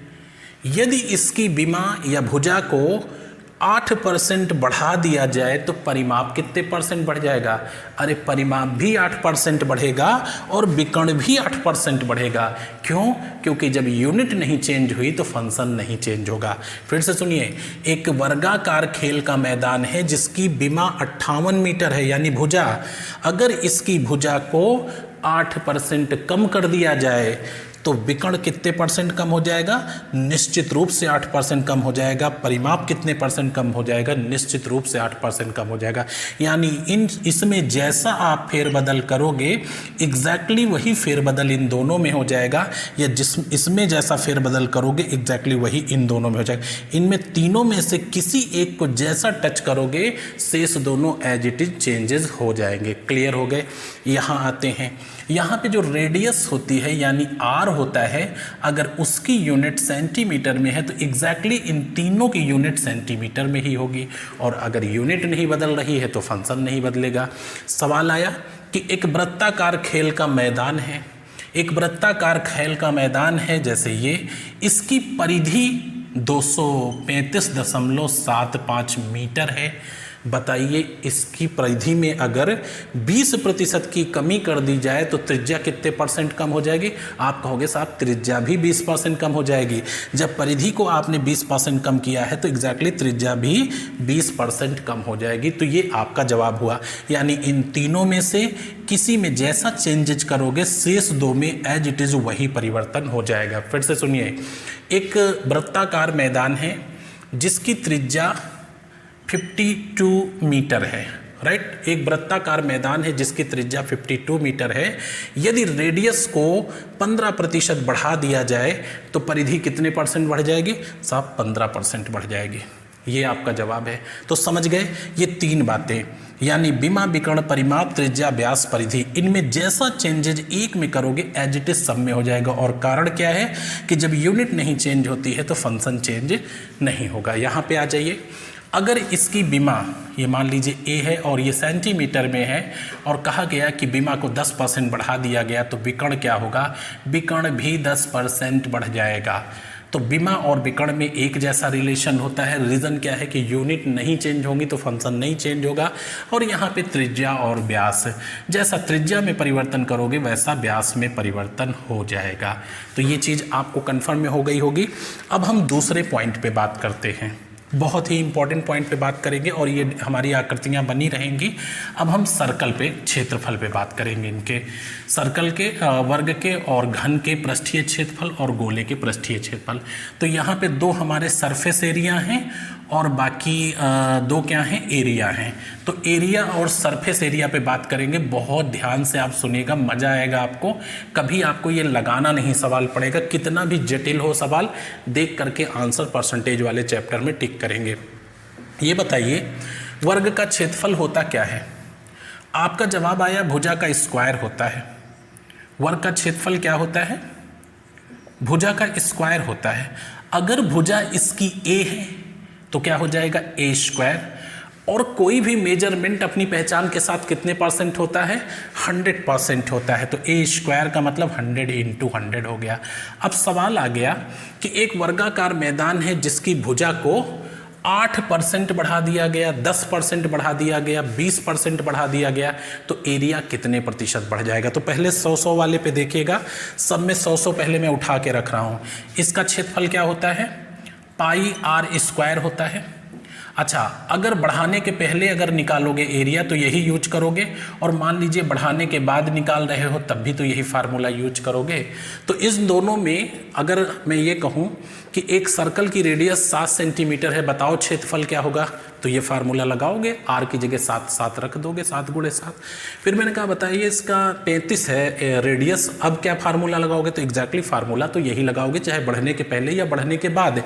यदि इसकी विमा या भुजा को 8% बढ़ा दिया जाए तो परिमाप कितने % बढ़ जाएगा? अरे परिमाप भी 8% बढ़ेगा और विकर्ण भी 8% बढ़ेगा। क्यों? क्योंकि जब यूनिट नहीं चेंज हुई तो फंक्शन नहीं चेंज होगा। फिर से सुनिए, एक वर्गाकार खेल का मैदान है जिसकी विमा 58 मीटर है यानी भुजा। अगर इसकी भुजा को 8% कम कर दिया जाए तो विकर्ण कितने % कम हो जाएगा? निश्चित रूप से 8% कम हो जाएगा। परिमाप कितने % कम हो जाएगा? निश्चित रूप से 8% कम हो जाएगा। यानी इसमें जैसा आप फेरबदल करोगे एग्जैक्टली वही फेरबदल इन दोनों में हो जाएगा, या इसमें जैसा फेरबदल करोगे एग्जैक्टली वही इन दोनों में हो जाएगा। इनमें तीनों में से किसी एक को जैसा टच करोगे शेष दोनों एज इट इज चेंजेस हो जाएंगे। क्लियर हो गए? यहाँ आते हैं, यहाँ पे जो रेडियस होती है यानी आर होता है, अगर उसकी यूनिट सेंटीमीटर में है तो एग्जैक्टली इन तीनों की यूनिट सेंटीमीटर में ही होगी, और अगर यूनिट नहीं बदल रही है तो फंक्शन नहीं बदलेगा। सवाल आया कि एक वृत्ताकार खेल का मैदान है, एक वृत्ताकार खेल का मैदान है जैसे ये, इसकी परिधि 235.75 मीटर है। बताइए इसकी परिधि में अगर 20% की कमी कर दी जाए तो त्रिज्या कितने % कम हो जाएगी? आप कहोगे साहब त्रिज्या भी 20% कम हो जाएगी। जब परिधि को आपने 20% कम किया है तो एग्जैक्टली त्रिज्या भी 20% कम हो जाएगी। तो ये आपका जवाब हुआ, यानी इन तीनों में से किसी में जैसा चेंजेज करोगे शेष 2 में एज इट इज वही परिवर्तन हो जाएगा। फिर से सुनिए, एक वृत्ताकार मैदान है जिसकी त्रिज्या 52 मीटर है। राइट। एक वृत्ताकार मैदान है जिसकी त्रिज्या 52 मीटर है, यदि रेडियस को 15% बढ़ा दिया जाए तो परिधि कितने % बढ़ जाएगी साहब? 15% बढ़ जाएगी। ये आपका जवाब है। तो समझ गए ये 3 बातें, यानी विमा, विकर्ण, परिमाप, त्रिज्या, व्यास, परिधि, इनमें जैसा चेंजेज एक में करोगे एज इट इज सब में हो जाएगा। और कारण क्या है कि जब यूनिट नहीं चेंज होती है तो फंक्शन चेंज नहीं होगा। यहाँ पे आ जाइए, अगर इसकी विमा ये मान लीजिए ए है और ये सेंटीमीटर में है और कहा गया कि विमा को 10% बढ़ा दिया गया तो विकर्ण क्या होगा? विकर्ण भी 10% बढ़ जाएगा। तो विमा और विकर्ण में एक जैसा रिलेशन होता है। रीज़न क्या है कि यूनिट नहीं चेंज होंगी तो फंक्शन नहीं चेंज होगा। और यहाँ पे त्रिज्या और व्यास, जैसा त्रिज्या में परिवर्तन करोगे वैसा व्यास में परिवर्तन हो जाएगा। तो ये चीज़ आपको कन्फर्म में हो गई होगी। अब हम दूसरे पॉइंट पे बात करते हैं, बहुत ही इंपॉर्टेंट पॉइंट पे बात करेंगे और ये हमारी आकृतियाँ बनी रहेंगी। अब हम सर्कल पे, क्षेत्रफल पे बात करेंगे, इनके सर्कल के, वर्ग के और घन के पृष्ठीय क्षेत्रफल और गोले के पृष्ठीय क्षेत्रफल। तो यहाँ पे 2 हमारे सरफेस एरिया हैं और बाकी 2 क्या हैं? एरिया हैं। तो एरिया और सरफेस एरिया पे बात करेंगे। बहुत ध्यान से आप सुनिएगा, मज़ा आएगा आपको। कभी आपको ये लगाना नहीं सवाल पड़ेगा, कितना भी जटिल हो सवाल देख करके आंसर परसेंटेज वाले चैप्टर में टिक करेंगे। ये बताइए वर्ग का क्षेत्रफल होता क्या है? आपका जवाब आया भुजा का स्क्वायर होता है। वर्ग का क्षेत्रफल क्या होता है? भुजा का स्क्वायर होता है। अगर भुजा इसकी ए है तो क्या हो जाएगा? ए स्क्वायर। और कोई भी मेजरमेंट अपनी पहचान के साथ कितने % होता है? 100% होता है। तो ए स्क्वायर का मतलब 100 × 100 हो गया। अब सवाल आ गया कि एक वर्गाकार मैदान है जिसकी भुजा को 8% बढ़ा दिया गया, 10% बढ़ा दिया गया, 20% बढ़ा दिया गया, तो एरिया कितने % बढ़ जाएगा? तो पहले 100 वाले पे देखिएगा, सब में 100 पहले मैं उठा के रख रहा हूँ। इसका क्षेत्रफल क्या होता है? पाई आर स्क्वायर होता है। अच्छा, अगर बढ़ाने के पहले अगर निकालोगे एरिया तो यही यूज करोगे, और मान लीजिए बढ़ाने के बाद निकाल रहे हो तब भी तो यही फार्मूला यूज करोगे। तो इस दोनों में अगर मैं ये कहूँ कि एक सर्कल की रेडियस 7 सेंटीमीटर है, बताओ क्षेत्रफल क्या होगा? तो ये फार्मूला लगाओगे, आर की जगह 7 रख दोगे, 7 × 7। फिर मैंने कहा बताइए इसका 35 है रेडियस, अब क्या फार्मूला लगाओगे? तो एग्जैक्टली फार्मूला तो यही लगाओगे, चाहे बढ़ने के पहले या बढ़ने के बाद।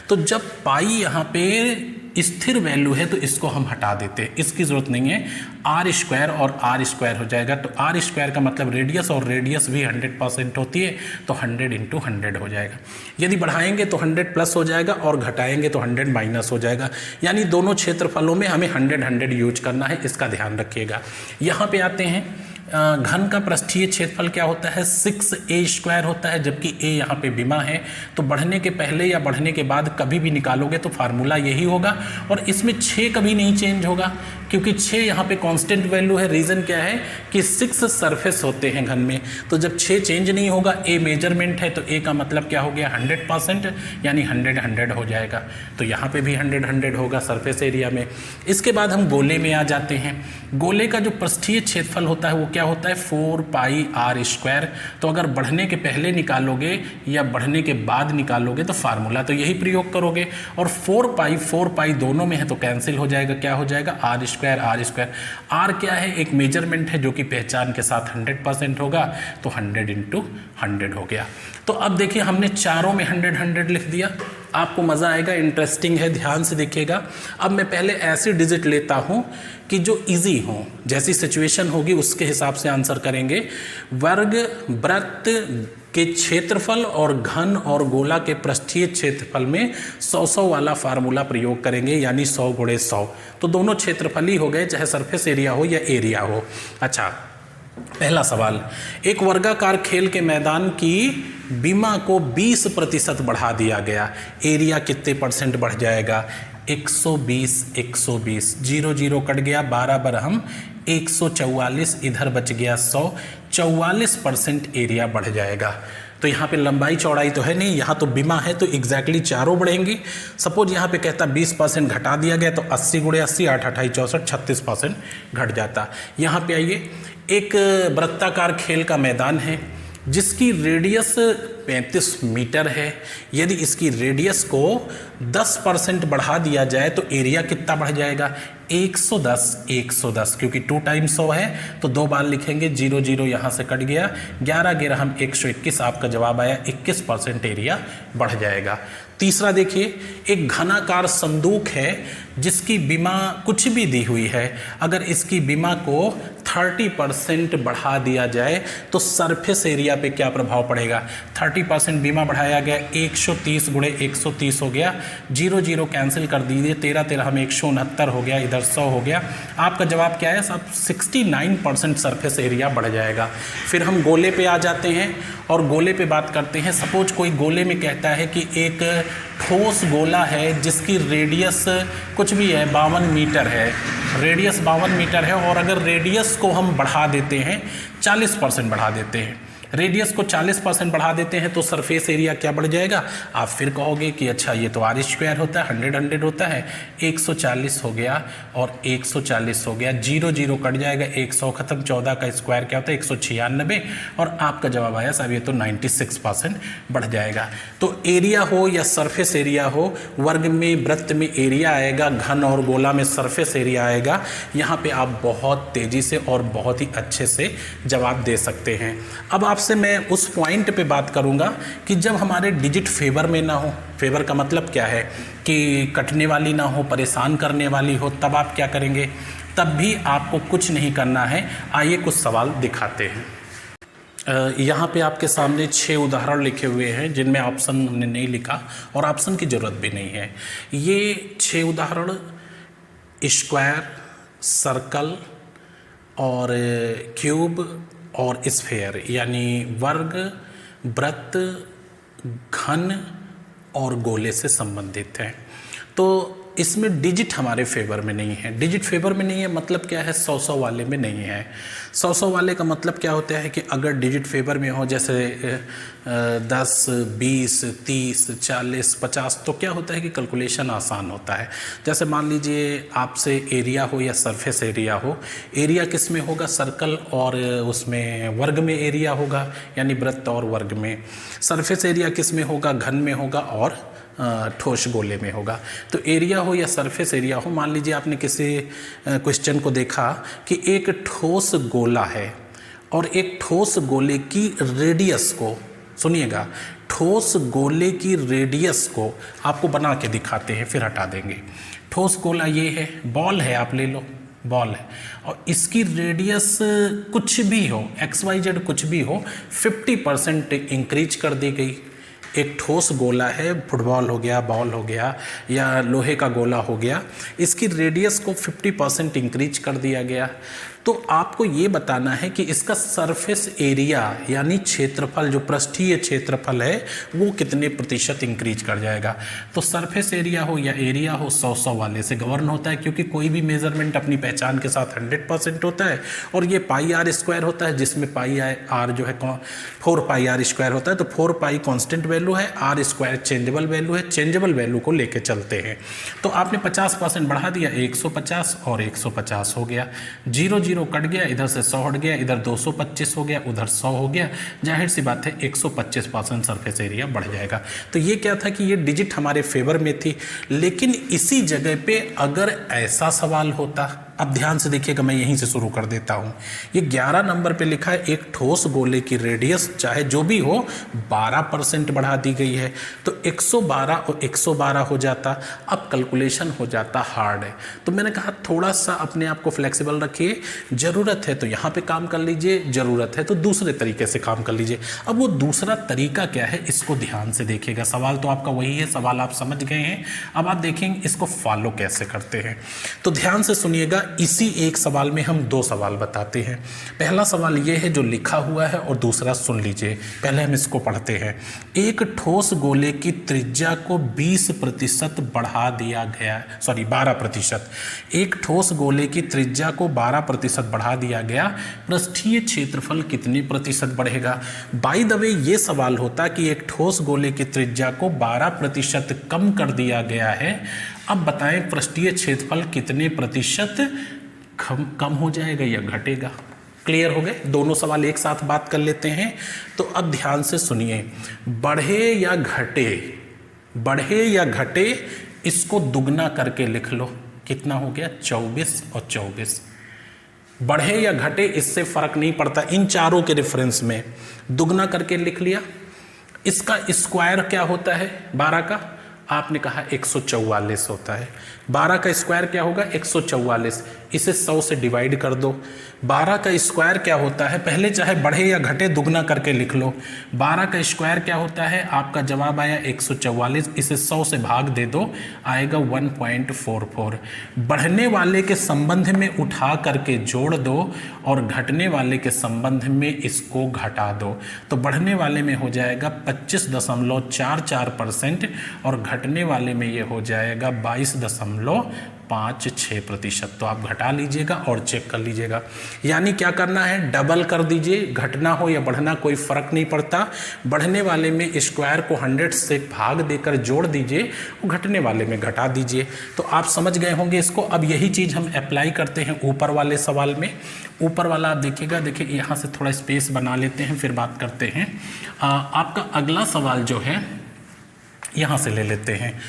तो जब पाई यहाँ पे स्थिर वैल्यू है तो इसको हम हटा देते हैं, इसकी ज़रूरत नहीं है। आर स्क्वायर और आर स्क्वायर हो जाएगा। तो आर स्क्वायर का मतलब रेडियस, और रेडियस भी 100% होती है, तो 100 × 100 हो जाएगा। यदि बढ़ाएंगे तो 100 प्लस हो जाएगा और घटाएंगे तो 100 माइनस हो जाएगा। यानी दोनों क्षेत्रफलों में हमें 100 यूज करना है, इसका ध्यान रखिएगा। यहाँ पे आते हैं, घन का पृष्ठीय क्षेत्रफल क्या होता है? 6a स्क्वायर होता है, जबकि a यहाँ पे विमा है। तो बढ़ने के पहले या बढ़ने के बाद कभी भी निकालोगे तो फार्मूला यही होगा। और इसमें 6 कभी नहीं चेंज होगा क्योंकि 6 यहाँ पे कांस्टेंट वैल्यू है। रीज़न क्या है कि 6 सरफेस होते हैं घन में, तो जब 6 चेंज नहीं होगा, a मेजरमेंट है तो a का मतलब क्या हो गया? 100%, यानी 100 हो जाएगा। तो यहाँ पे भी 100 होगा सरफेस एरिया में। इसके बाद हम गोले में आ जाते हैं। गोले का जो पृष्ठीय क्षेत्रफल होता है वो क्या होता है? 4 पाई आर स्क्वायर। तो अगर बढ़ने के पहले निकालोगे या बढ़ने के बाद निकालोगे तो फार्मूला तो यही प्रयोग करोगे। और 4 पाई दोनों में है तो कैंसिल हो जाएगा। क्या हो जाएगा? Are square. आर क्या है? एक मेजरमेंट है जो कि पहचान के साथ 100% होगा, तो 100 × 100 हो गया। तो अब देखिए हमने चारों में 100 लिख दिया। आपको मज़ा आएगा, इंटरेस्टिंग है, ध्यान से देखिएगा। अब मैं पहले ऐसे डिजिट लेता हूँ कि जो इजी हो, जैसी सिचुएशन होगी उसके हिसाब से आंसर करेंगे। वर्ग, वृत्त के क्षेत्रफल और घन और गोला के पृष्ठीय क्षेत्रफल में 100 वाला फार्मूला प्रयोग करेंगे, यानी 100 × 100। तो दोनों क्षेत्रफल ही हो गए, चाहे सरफेस एरिया हो या एरिया हो। अच्छा, पहला सवाल, एक वर्गाकार खेल के मैदान की विमा को 20% बढ़ा दिया गया, एरिया कितने % बढ़ जाएगा? 120, 0 0 कट गया, 12 बरहम 144, इधर बच गया 100, 44% एरिया बढ़ जाएगा। तो यहाँ पे लंबाई चौड़ाई तो है नहीं, यहाँ तो विमा है तो एग्जैक्टली चारों बढ़ेंगी। सपोज यहाँ पे कहता 20% घटा दिया गया तो 80 × 80, 8 × 8 64, 36% घट जाता। यहाँ पे आइए, एक वृत्ताकार खेल का मैदान है जिसकी रेडियस 35 मीटर है। यदि इसकी रेडियस को 10% बढ़ा दिया जाए तो एरिया कितना बढ़ जाएगा? 110 110, क्योंकि 2 टाइम्स 100 है तो 2 बार लिखेंगे, 0 0 यहाँ से कट गया, 11 11 हम 121, आपका जवाब आया 21% एरिया बढ़ जाएगा। तीसरा देखिए, एक घनाकार संदूक है जिसकी बीमा कुछ भी दी हुई है, अगर इसकी बीमा को 30% बढ़ा दिया जाए तो सरफेस एरिया पे क्या प्रभाव पड़ेगा। 30% बीमा बढ़ाया गया, 130 गुणे 130 हो गया, 0 0 कैंसिल कर दीजिए, 13 13 हम 169 हो गया, इधर 100 हो गया। आपका जवाब क्या है साहब, 69% सरफेस एरिया बढ़ जाएगा। फिर हम गोले पे आ जाते हैं और गोले पे बात करते हैं। सपोज कोई गोले में कहता है कि एक ठोस गोला है जिसकी रेडियस कुछ भी है 52 मीटर है, रेडियस 52 मीटर है, और अगर रेडियस को हम बढ़ा देते हैं 40% बढ़ा देते हैं, रेडियस को 40% बढ़ा देते हैं तो सरफेस एरिया क्या बढ़ जाएगा। आप फिर कहोगे कि अच्छा ये तो आर स्क्वायर होता है, 100 100 होता है, 140 हो गया और 140 हो गया, 0 0 कट जाएगा, 100 खत्म, 14 का स्क्वायर क्या होता है 196, और आपका जवाब आया साहब ये तो 96% बढ़ जाएगा। तो एरिया हो या सरफेस एरिया हो, वर्ग में वृत्त में एरिया आएगा, घन और गोला में सरफेस एरिया आएगा। यहाँ पे आप बहुत तेजी से और बहुत ही अच्छे से जवाब दे सकते हैं। अब आपसे मैं उस पॉइंट पे बात करूंगा कि जब हमारे डिजिट फेवर में ना हो, फेवर का मतलब क्या है कि कटने वाली ना हो, परेशान करने वाली हो, तब आप क्या करेंगे। तब भी आपको कुछ नहीं करना है। आइए कुछ सवाल दिखाते हैं। यहाँ पे आपके सामने 6 उदाहरण लिखे हुए हैं जिनमें ऑप्शन हमने नहीं लिखा और ऑप्शन की ज़रूरत भी नहीं है। ये 6 उदाहरण स्क्वायर, सर्कल और क्यूब और स्फेयर यानी वर्ग, वृत्त, घन और गोले से संबंधित हैं। तो इसमें डिजिट हमारे फेवर में नहीं है। डिजिट फेवर में नहीं है मतलब क्या है, 100 वाले में नहीं है। 100 वाले का मतलब क्या होता है कि अगर डिजिट फेवर में हो, जैसे 10, 20, 30, 40, 50, तो क्या होता है कि कैलकुलेशन आसान होता है। जैसे मान लीजिए आपसे एरिया हो या सरफेस एरिया हो, एरिया किस में होगा, सर्कल और उसमें वर्ग में एरिया होगा, यानी वृत्त और वर्ग में। सरफेस एरिया किस में होगा, घन में होगा और ठोस गोले में होगा। तो एरिया हो या सरफेस एरिया हो, मान लीजिए आपने किसी क्वेश्चन को देखा कि एक ठोस गोला है और एक ठोस गोले की रेडियस को, सुनिएगा, ठोस गोले की रेडियस को आपको बना के दिखाते हैं, फिर हटा देंगे। ठोस गोला ये है, बॉल है, आप ले लो, बॉल है, और इसकी रेडियस कुछ भी हो, XYZ कुछ भी हो, 50% इंक्रीज कर दी गई। एक ठोस गोला है, फुटबॉल हो गया, बॉल हो गया या लोहे का गोला हो गया, इसकी रेडियस को 50% इंक्रीज कर दिया गया। तो आपको ये बताना है कि इसका सरफेस एरिया यानी क्षेत्रफल, जो पृष्ठीय क्षेत्रफल है, वो कितने प्रतिशत इंक्रीज कर जाएगा। तो सरफेस एरिया हो या एरिया हो, 100 वाले से गवर्न होता है, क्योंकि कोई भी मेजरमेंट अपनी पहचान के साथ 100% होता है। और ये पाई आर स्क्वायर होता है, जिसमें पाई आर जो है 4 पाई आर स्क्वायर होता है। तो 4 पाई कॉन्स्टेंट वैल्यू है, आर स्क्वायर चेंजेबल वैल्यू है, चेंजेबल वैल्यू को लेके चलते हैं। तो आपने 50% बढ़ा दिया, 150 और 150 हो गया, 0 0 कट गया, इधर से 100 हट गया, इधर 225 हो गया, उधर 100 हो गया। जाहिर सी बात है 125% सरफेस एरिया बढ़ जाएगा। तो ये क्या था कि ये डिजिट हमारे फेवर में थी। लेकिन इसी जगह पे अगर ऐसा सवाल होता, अब ध्यान से देखिएगा, मैं यहीं से शुरू कर देता हूँ। ये 11 नंबर पे लिखा है एक ठोस गोले की रेडियस चाहे जो भी हो 12% बढ़ा दी गई है, तो 112 और 112 हो जाता। अब कैलकुलेशन हो जाता हार्ड है। तो मैंने कहा थोड़ा सा अपने आप को फ्लेक्सिबल रखिए, ज़रूरत है तो यहाँ पे काम कर लीजिए, ज़रूरत है तो दूसरे तरीके से काम कर लीजिए। अब वो दूसरा तरीका क्या है, इसको ध्यान से देखिएगा। सवाल तो आपका वही है, सवाल आप समझ गए हैं, अब आप देखेंगे इसको फॉलो कैसे करते हैं। तो ध्यान से सुनिएगा, इसी एक सवाल में हम 2 सवाल बताते हैं। पहला सवाल ये है जो लिखा हुआ है और दूसरा सुन लीजिए। पहले हम इसको पढ़ते हैं। एक ठोस गोले की त्रिज्या को 20% बढ़ा दिया गया, 12%। एक ठोस गोले की त्रिज्या को 12% बढ़ा दिया गया, पृष्ठीय क्षेत्रफल कितने प्रतिशत बढ़ेगा। बाय द वे ये सवाल होता कि एक ठोस गोले की त्रिज्या को 12% कम कर दिया गया है, अब बताएं पृष्ठीय क्षेत्रफल कितने प्रतिशत कम हो जाएगा या घटेगा। क्लियर हो गए, दोनों सवाल एक साथ बात कर लेते हैं। तो अब ध्यान से सुनिए, बढ़े या घटे, बढ़े या घटे, इसको दुगना करके लिख लो। कितना हो गया 24 और 24। बढ़े या घटे इससे फर्क नहीं पड़ता, इन चारों के रेफरेंस में दुगना करके लिख लिया। इसका स्क्वायर क्या होता है 12 का, आपने कहा 144 होता है। 12 का स्क्वायर क्या होगा 144, इसे 100 से डिवाइड कर दो। 12 का स्क्वायर क्या होता है, पहले चाहे बढ़े या घटे दुगना करके लिख लो। 12 का स्क्वायर क्या होता है, आपका जवाब आया 144, इसे 100 से भाग दे दो, आएगा 1.44। बढ़ने वाले के संबंध में उठा करके जोड़ दो और घटने वाले के संबंध में इसको घटा दो, तो बढ़ने वाले में हो जाएगा 25.44% और घटने वाले में ये हो जाएगा 22.56%। तो आप घटा लीजिएगा और चेक कर लीजिएगा। यानी क्या करना है, डबल कर दीजिए, घटना हो या बढ़ना कोई फर्क नहीं पड़ता। बढ़ने वाले में स्क्वायर को 100 से भाग देकर जोड़ दीजिए, घटने वाले में घटा दीजिए। तो आप समझ गए होंगे इसको। अब यही चीज़ हम अप्लाई करते हैं ऊपर वाले सवाल में। ऊपर वाला आप देखिएगा, देखिए यहाँ से थोड़ा स्पेस बना लेते हैं, फिर बात करते हैं। आपका अगला सवाल जो है यहाँ से ले लेते हैं,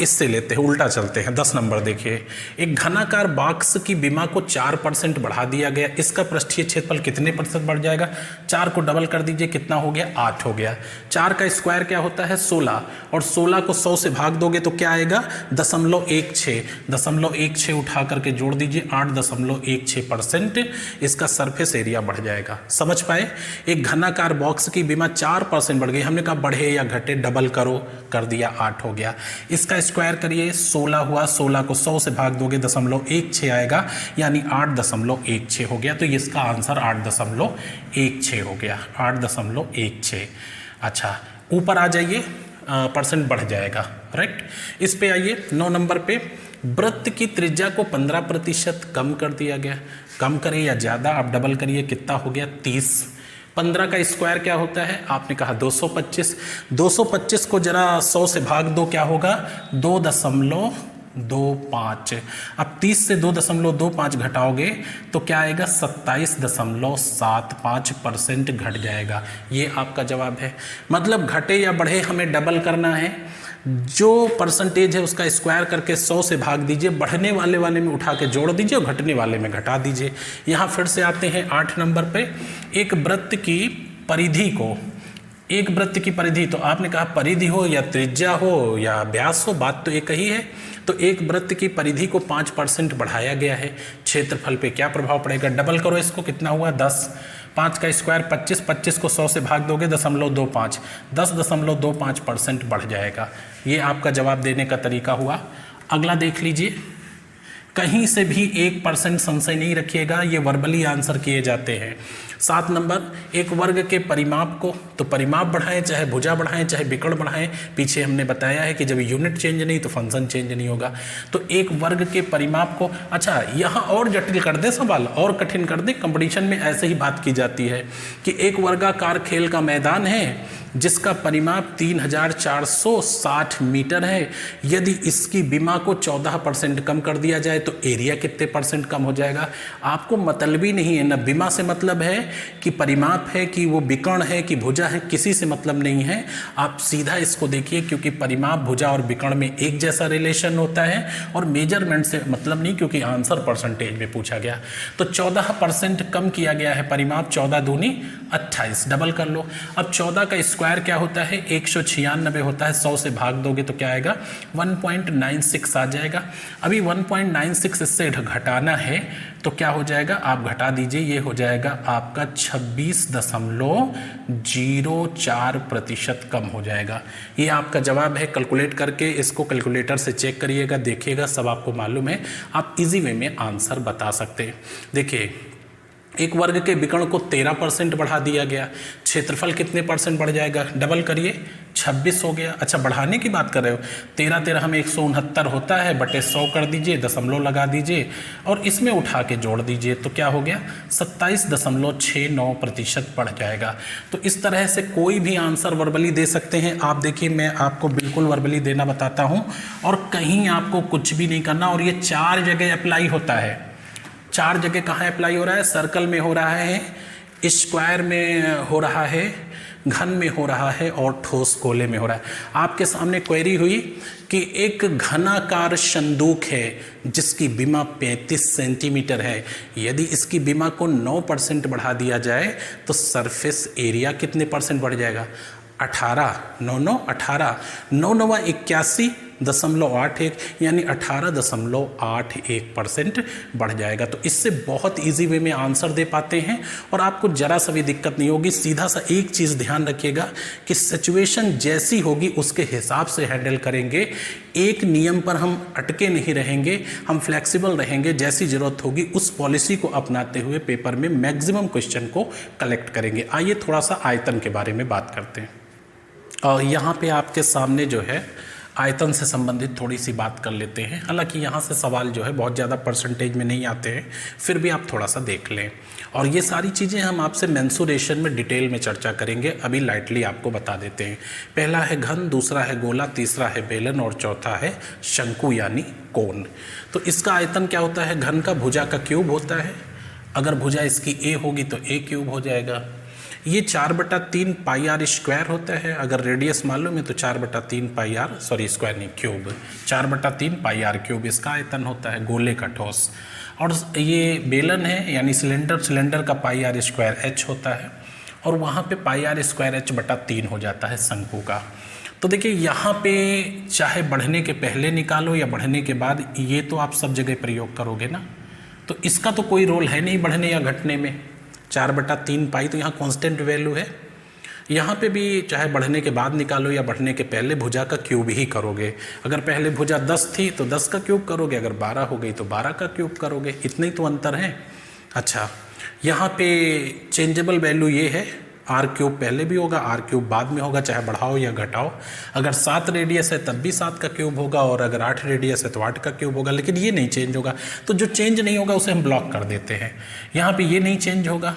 इससे लेते हैं, उल्टा चलते हैं। 10 नंबर देखिए, एक घनाकार बॉक्स की बीमा को 4% बढ़ा दिया गया, इसका पृष्ठीय क्षेत्रफल कितने प्रतिशत बढ़ जाएगा। 4 को डबल कर दीजिए, कितना हो गया 8 हो गया। 4 का स्क्वायर क्या होता है 16, और 16 को 100 से भाग दोगे तो क्या आएगा 0.16 उठा करके जोड़ दीजिए, 8.16% इसका सरफेस एरिया बढ़ जाएगा। समझ पाए, एक घनाकार बॉक्स की बीमा 4% बढ़ गई, हमने कहा बढ़े या घटे डबल करो, कर दिया 8 हो गया। इसका स्क्वायर करिए 16 हुआ, 16 को 100 से भाग दोगे 0.16 आएगा, यानी 8.16 हो गया। तो इसका आंसर 8.16 हो गया, 8.16। अच्छा ऊपर आ जाइए, परसेंट बढ़ जाएगा, राइट। इस पे आइए 9 नंबर पे, वृत्त की त्रिज्या को 15% कम कर दिया गया। कम करें या ज़्यादा, आप डबल करिए, कितना हो गया 30। 15 का स्क्वायर क्या होता है, आपने कहा 225। 225 को जरा 100 से भाग दो, क्या होगा 2.25। अब 30 से 2.25 घटाओगे तो क्या आएगा 27.75% घट जाएगा। ये आपका जवाब है। मतलब घटे या बढ़े हमें डबल करना है, जो परसेंटेज है उसका स्क्वायर करके 100 से भाग दीजिए, बढ़ने वाले में उठा के जोड़ दीजिए और घटने वाले में घटा दीजिए। यहाँ फिर से आते हैं 8 नंबर पे, एक वृत्त की परिधि को, एक वृत्त की परिधि, तो आपने कहा परिधि हो या त्रिज्या हो या व्यास हो, बात तो एक ही है। तो एक वृत्त की परिधि को 5% बढ़ाया गया है, क्षेत्रफल पे क्या प्रभाव पड़ेगा, डबल करो इसको, कितना हुआ 10। 5 का स्क्वायर 25, 25 को 100 से भाग दोगे 0.25, 10.25% बढ़ जाएगा। ये आपका जवाब देने का तरीका हुआ। अगला देख लीजिए, कहीं से भी 1% संशय नहीं रखिएगा, ये वर्बली आंसर किए जाते हैं। 7 नंबर, एक वर्ग के परिमाप को, तो परिमाप बढ़ाएं चाहे भुजा बढ़ाएं चाहे विकर्ण बढ़ाएं, पीछे हमने बताया है कि जब यूनिट चेंज नहीं तो फंक्शन चेंज नहीं होगा। तो एक वर्ग के परिमाप को, अच्छा यहाँ और जटिल कर दे सवाल, और कठिन कर दे, कंपटीशन में ऐसे ही बात की जाती है कि एक वर्गाकार खेल का मैदान है जिसका परिमाप 3460 मीटर है, यदि इसकी बीमा को 14% कम कर दिया जाए तो एरिया कितने परसेंट कम हो जाएगा। आपको मतलब ही नहीं है ना, बीमा से मतलब है कि परिमाप है कि वो विकर्ण है कि भुजा है, किसी से मतलब नहीं है। आप सीधा इसको देखिए, क्योंकि परिमाप भुजा और विकर्ण में एक जैसा रिलेशन होता है, और मेजरमेंट से मतलब नहीं, क्योंकि आंसर परसेंटेज में पूछा गया। तो 14% कम किया गया है परिमाप, 14 दूनी 28, डबल कर लो। अब 14 का स्क्वायर क्या होता है 196 होता है, 100 से भाग दोगे तो क्या आएगा 1.96 आ जाएगा। अभी 1.96 इससे घटाना है तो क्या हो जाएगा, आप घटा दीजिए, ये हो जाएगा आपका 26.04% कम हो जाएगा। ये आपका जवाब है। कैलकुलेट करके इसको कैलकुलेटर से चेक करिएगा, देखिएगा, सब आपको मालूम है, आप इजी वे में आंसर बता सकते हैं। देखिए एक वर्ग के विकर्ण को 13% बढ़ा दिया गया, क्षेत्रफल कितने परसेंट बढ़ जाएगा, डबल करिए 26 हो गया। अच्छा बढ़ाने की बात कर रहे हो, 13 हमें 169 होता है, बटे 100 कर दीजिए, दशमलव लगा दीजिए और इसमें उठा के जोड़ दीजिए, तो क्या हो गया 27.69% बढ़ जाएगा। तो इस तरह से कोई भी आंसर वर्बली दे सकते हैं आप। देखिए मैं आपको बिल्कुल वर्बली देना बताता हूँ और कहीं आपको कुछ भी नहीं करना, और ये 4 जगह अप्लाई होता है। 4 जगह कहाँ अप्लाई हो रहा है, सर्कल में हो रहा है, स्क्वायर में हो रहा है, घन में हो रहा है और ठोस गोले में हो रहा है। आपके सामने क्वेरी हुई कि एक घनाकार संदूक है जिसकी बीमा 35 सेंटीमीटर है, यदि इसकी बीमा को 9% बढ़ा दिया जाए तो सरफेस एरिया कितने परसेंट बढ़ जाएगा? 18, 9 9 18, 9 9 81.81 यानी 18.81% बढ़ जाएगा। तो इससे बहुत इजी वे में आंसर दे पाते हैं और आपको जरा सा भी दिक्कत नहीं होगी। सीधा सा एक चीज़ ध्यान रखिएगा कि सिचुएशन जैसी होगी उसके हिसाब से हैंडल करेंगे। एक नियम पर हम अटके नहीं रहेंगे, हम फ्लेक्सिबल रहेंगे। जैसी ज़रूरत होगी उस पॉलिसी को अपनाते हुए पेपर में मैक्सिमम क्वेश्चन को कलेक्ट करेंगे। आइए थोड़ा सा आयतन के बारे में बात करते हैं। और यहाँ पे आपके सामने जो है आयतन से संबंधित थोड़ी सी बात कर लेते हैं। हालांकि यहाँ से सवाल जो है बहुत ज़्यादा परसेंटेज में नहीं आते हैं, फिर भी आप थोड़ा सा देख लें। और ये सारी चीज़ें हम आपसे मेंसुरेशन में डिटेल में चर्चा करेंगे, अभी लाइटली आपको बता देते हैं। पहला है घन, दूसरा है गोला, तीसरा है बेलन और चौथा है शंकु यानी कोन। तो इसका आयतन क्या होता है? घन का भुजा का क्यूब होता है। अगर भुजा इसकी ए होगी तो ए क्यूब हो जाएगा। ये 4/3 पाई आर स्क्वायर होता है। अगर रेडियस मालूम है तो 4/3 पाई आर, सॉरी स्क्वायर नहीं क्यूब, 4/3 पाई आर क्यूब इसका आयतन होता है गोले का ठोस। और ये बेलन है यानी सिलेंडर, सिलेंडर का पाई आर स्क्वायर एच होता है और वहाँ पे पाई आर स्क्वायर H/3 हो जाता है शंकु का। तो देखिए यहाँ पे चाहे बढ़ने के पहले निकालो या बढ़ने के बाद, ये तो आप सब जगह प्रयोग करोगे ना, तो इसका तो कोई रोल है नहीं बढ़ने या घटने में। 4/3 पाई तो यहाँ कांस्टेंट वैल्यू है। यहाँ पे भी चाहे बढ़ने के बाद निकालो या बढ़ने के पहले भुजा का क्यूब ही करोगे। अगर पहले भुजा 10 थी तो 10 का क्यूब करोगे, अगर 12 हो गई तो 12 का क्यूब करोगे। इतने ही तो अंतर है। अच्छा, यहाँ पे चेंजेबल वैल्यू ये है, आर क्यूब पहले भी होगा, आर क्यूब बाद में होगा, चाहे बढ़ाओ या घटाओ। अगर 7 रेडियस है तब भी 7 का क्यूब होगा और अगर 8 रेडियस है तो 8 का क्यूब होगा, लेकिन ये नहीं चेंज होगा। तो जो चेंज नहीं होगा उसे हम ब्लॉक कर देते हैं। यहाँ पे ये नहीं चेंज होगा।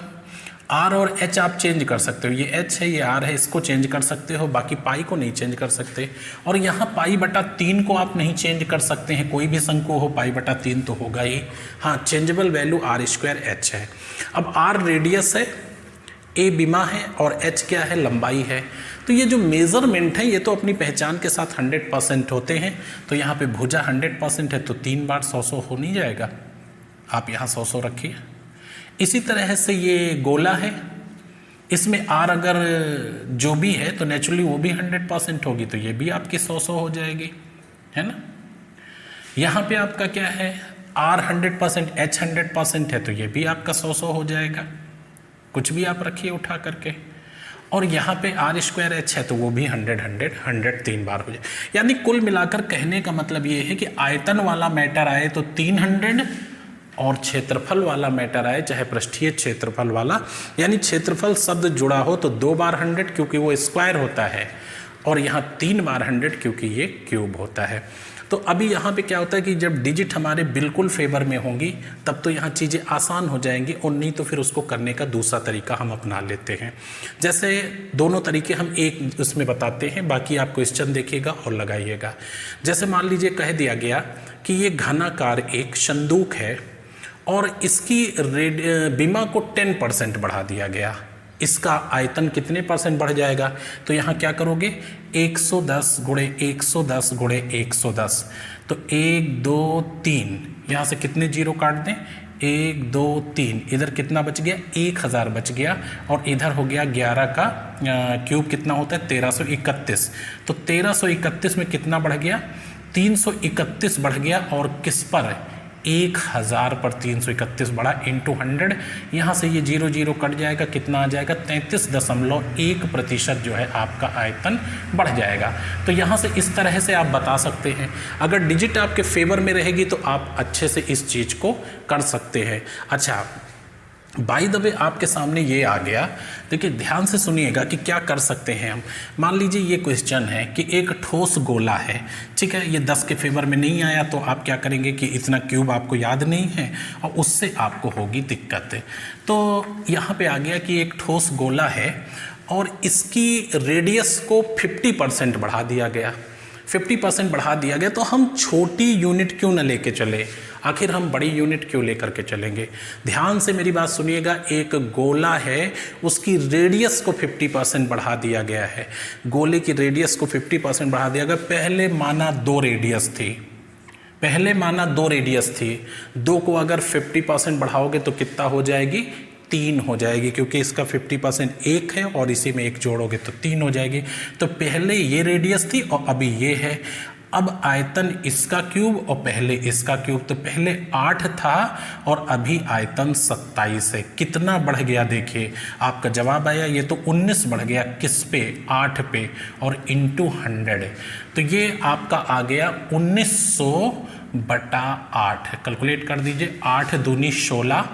आर और एच आप चेंज कर सकते हो, ये एच है ये आर है, इसको चेंज कर सकते हो, बाकी पाई को नहीं चेंज कर सकते। और यहाँ पाई/3 को आप नहीं चेंज कर सकते हैं, कोई भी शंकु हो पाई/3 तो होगा ही। हाँ, चेंजेबल वैल्यू r² एच है। अब आर रेडियस है, ए बीमा है और एच क्या है? लंबाई है। तो ये जो मेज़रमेंट है ये तो अपनी पहचान के साथ 100% होते हैं। तो यहाँ पे भुजा 100% है तो 3 बार 100 हो नहीं जाएगा। आप यहाँ 100 रखिए। इसी तरह से ये गोला है, इसमें आर अगर जो भी है तो नेचुरली वो भी 100% होगी, तो ये भी आपकी 100 हो जाएगी, है ना। यहाँ पे आपका क्या है? आर 100%, एच 100% है तो ये भी आपका 100 हो जाएगा। कुछ भी आप रखिए उठा करके। और यहाँ पे r² एच है तो वो भी 100 3 बार हो जाए। यानी कुल मिलाकर कहने का मतलब ये है कि आयतन वाला मैटर आए तो 300 और क्षेत्रफल वाला मैटर आए, चाहे पृष्ठीय क्षेत्रफल वाला, यानी क्षेत्रफल शब्द जुड़ा हो तो 2 बार 100 क्योंकि वो स्क्वायर होता है और यहाँ 3 बार 100 क्योंकि ये क्यूब होता है। तो अभी यहाँ पे क्या होता है कि जब डिजिट हमारे बिल्कुल फेवर में होंगी तब तो यहाँ चीज़ें आसान हो जाएंगी, और नहीं तो फिर उसको करने का दूसरा तरीका हम अपना लेते हैं। जैसे दोनों तरीके हम एक उसमें बताते हैं, बाकी आप क्वेश्चन देखिएगा और लगाइएगा। जैसे मान लीजिए कह दिया गया कि ये घनाकार एक संदूक है और इसकी बीमा को 10% बढ़ा दिया गया, इसका आयतन कितने % बढ़ जाएगा? तो यहाँ क्या करोगे? 110 गुणे 110 गुणे 110, तो 1 2 3, यहाँ से कितने जीरो काट दें? 1 2 3, इधर कितना बच गया? 1000 बच गया, और इधर हो गया 11 का क्यूब कितना होता है? 1331। तो 1331 में कितना बढ़ गया? 331 बढ़ गया, और किस पर? 1000 पर 331 बढ़ा इंटू 100। यहाँ से ये 0 0 कट जाएगा, कितना आ जाएगा? 33.1% जो है आपका आयतन बढ़ जाएगा। तो यहाँ से इस तरह से आप बता सकते हैं। अगर डिजिट आपके फेवर में रहेगी तो आप अच्छे से इस चीज़ को कर सकते हैं। अच्छा, बाय द वे आपके सामने ये आ गया, देखिए ध्यान से सुनिएगा कि क्या कर सकते हैं हम। मान लीजिए ये क्वेश्चन है कि एक ठोस गोला है, ठीक है, ये 10 के फेवर में नहीं आया तो आप क्या करेंगे कि इतना क्यूब आपको याद नहीं है और उससे आपको होगी दिक्कत। तो यहाँ पे आ गया कि एक ठोस गोला है और इसकी रेडियस को 50% बढ़ा दिया गया। 50% बढ़ा दिया गया, तो हम छोटी यूनिट क्यों न लेके चले, आखिर हम बड़ी यूनिट क्यों लेकर के चलेंगे। ध्यान से मेरी बात सुनिएगा, एक गोला है, उसकी रेडियस को 50% बढ़ा दिया गया है। गोले की रेडियस को 50% बढ़ा दिया गया। पहले माना 2 रेडियस थी, 2 को अगर 50% बढ़ाओगे तो कितना हो जाएगी, 3 हो जाएगी, क्योंकि इसका 50% 1 है और इसी में 1 जोड़ोगे तो 3 हो जाएगी। तो पहले ये रेडियस थी और अभी ये है। अब आयतन इसका क्यूब और पहले इसका क्यूब, तो पहले 8 था और अभी आयतन 27 है। कितना बढ़ गया देखिए, आपका जवाब आया, ये तो 19 बढ़ गया। किस पे, 8 पे, और इंटू 100, तो ये आपका आ गया 1900/8। कैलकुलेट कर दीजिए, 8 दूनी 16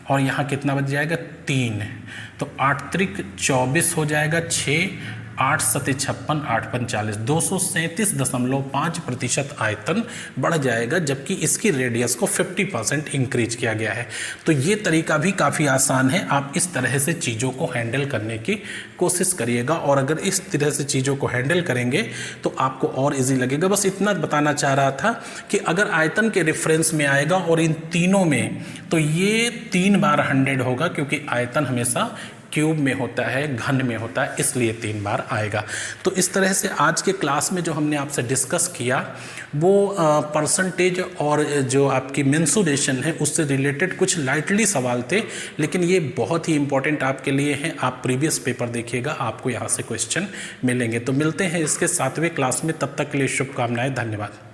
और यहाँ कितना बच जाएगा, 3, तो 8 त्रिक 24 हो जाएगा, 6, 8 सते 56, 8 पंच 40, 237.5% आयतन बढ़ जाएगा, जबकि इसकी रेडियस को 50% इंक्रीज किया गया है। तो ये तरीका भी काफ़ी आसान है, आप इस तरह से चीज़ों को हैंडल करने की कोशिश करिएगा, और अगर इस तरह से चीज़ों को हैंडल करेंगे तो आपको और इजी लगेगा। बस इतना बताना चाह रहा था कि अगर आयतन के रेफरेंस में आएगा और इन तीनों में, तो ये 3 बार 100 होगा, क्योंकि आयतन हमेशा क्यूब में होता है, घन में होता है, इसलिए 3 बार आएगा। तो इस तरह से आज के क्लास में जो हमने आपसे डिस्कस किया वो परसेंटेज और जो आपकी मेंसुरेशन है उससे रिलेटेड कुछ लाइटली सवाल थे, लेकिन ये बहुत ही इंपॉर्टेंट आपके लिए हैं। आप प्रीवियस पेपर देखिएगा, आपको यहाँ से क्वेश्चन मिलेंगे। तो मिलते हैं इसके 7वें क्लास में, तब तक के लिए शुभकामनाएं, धन्यवाद।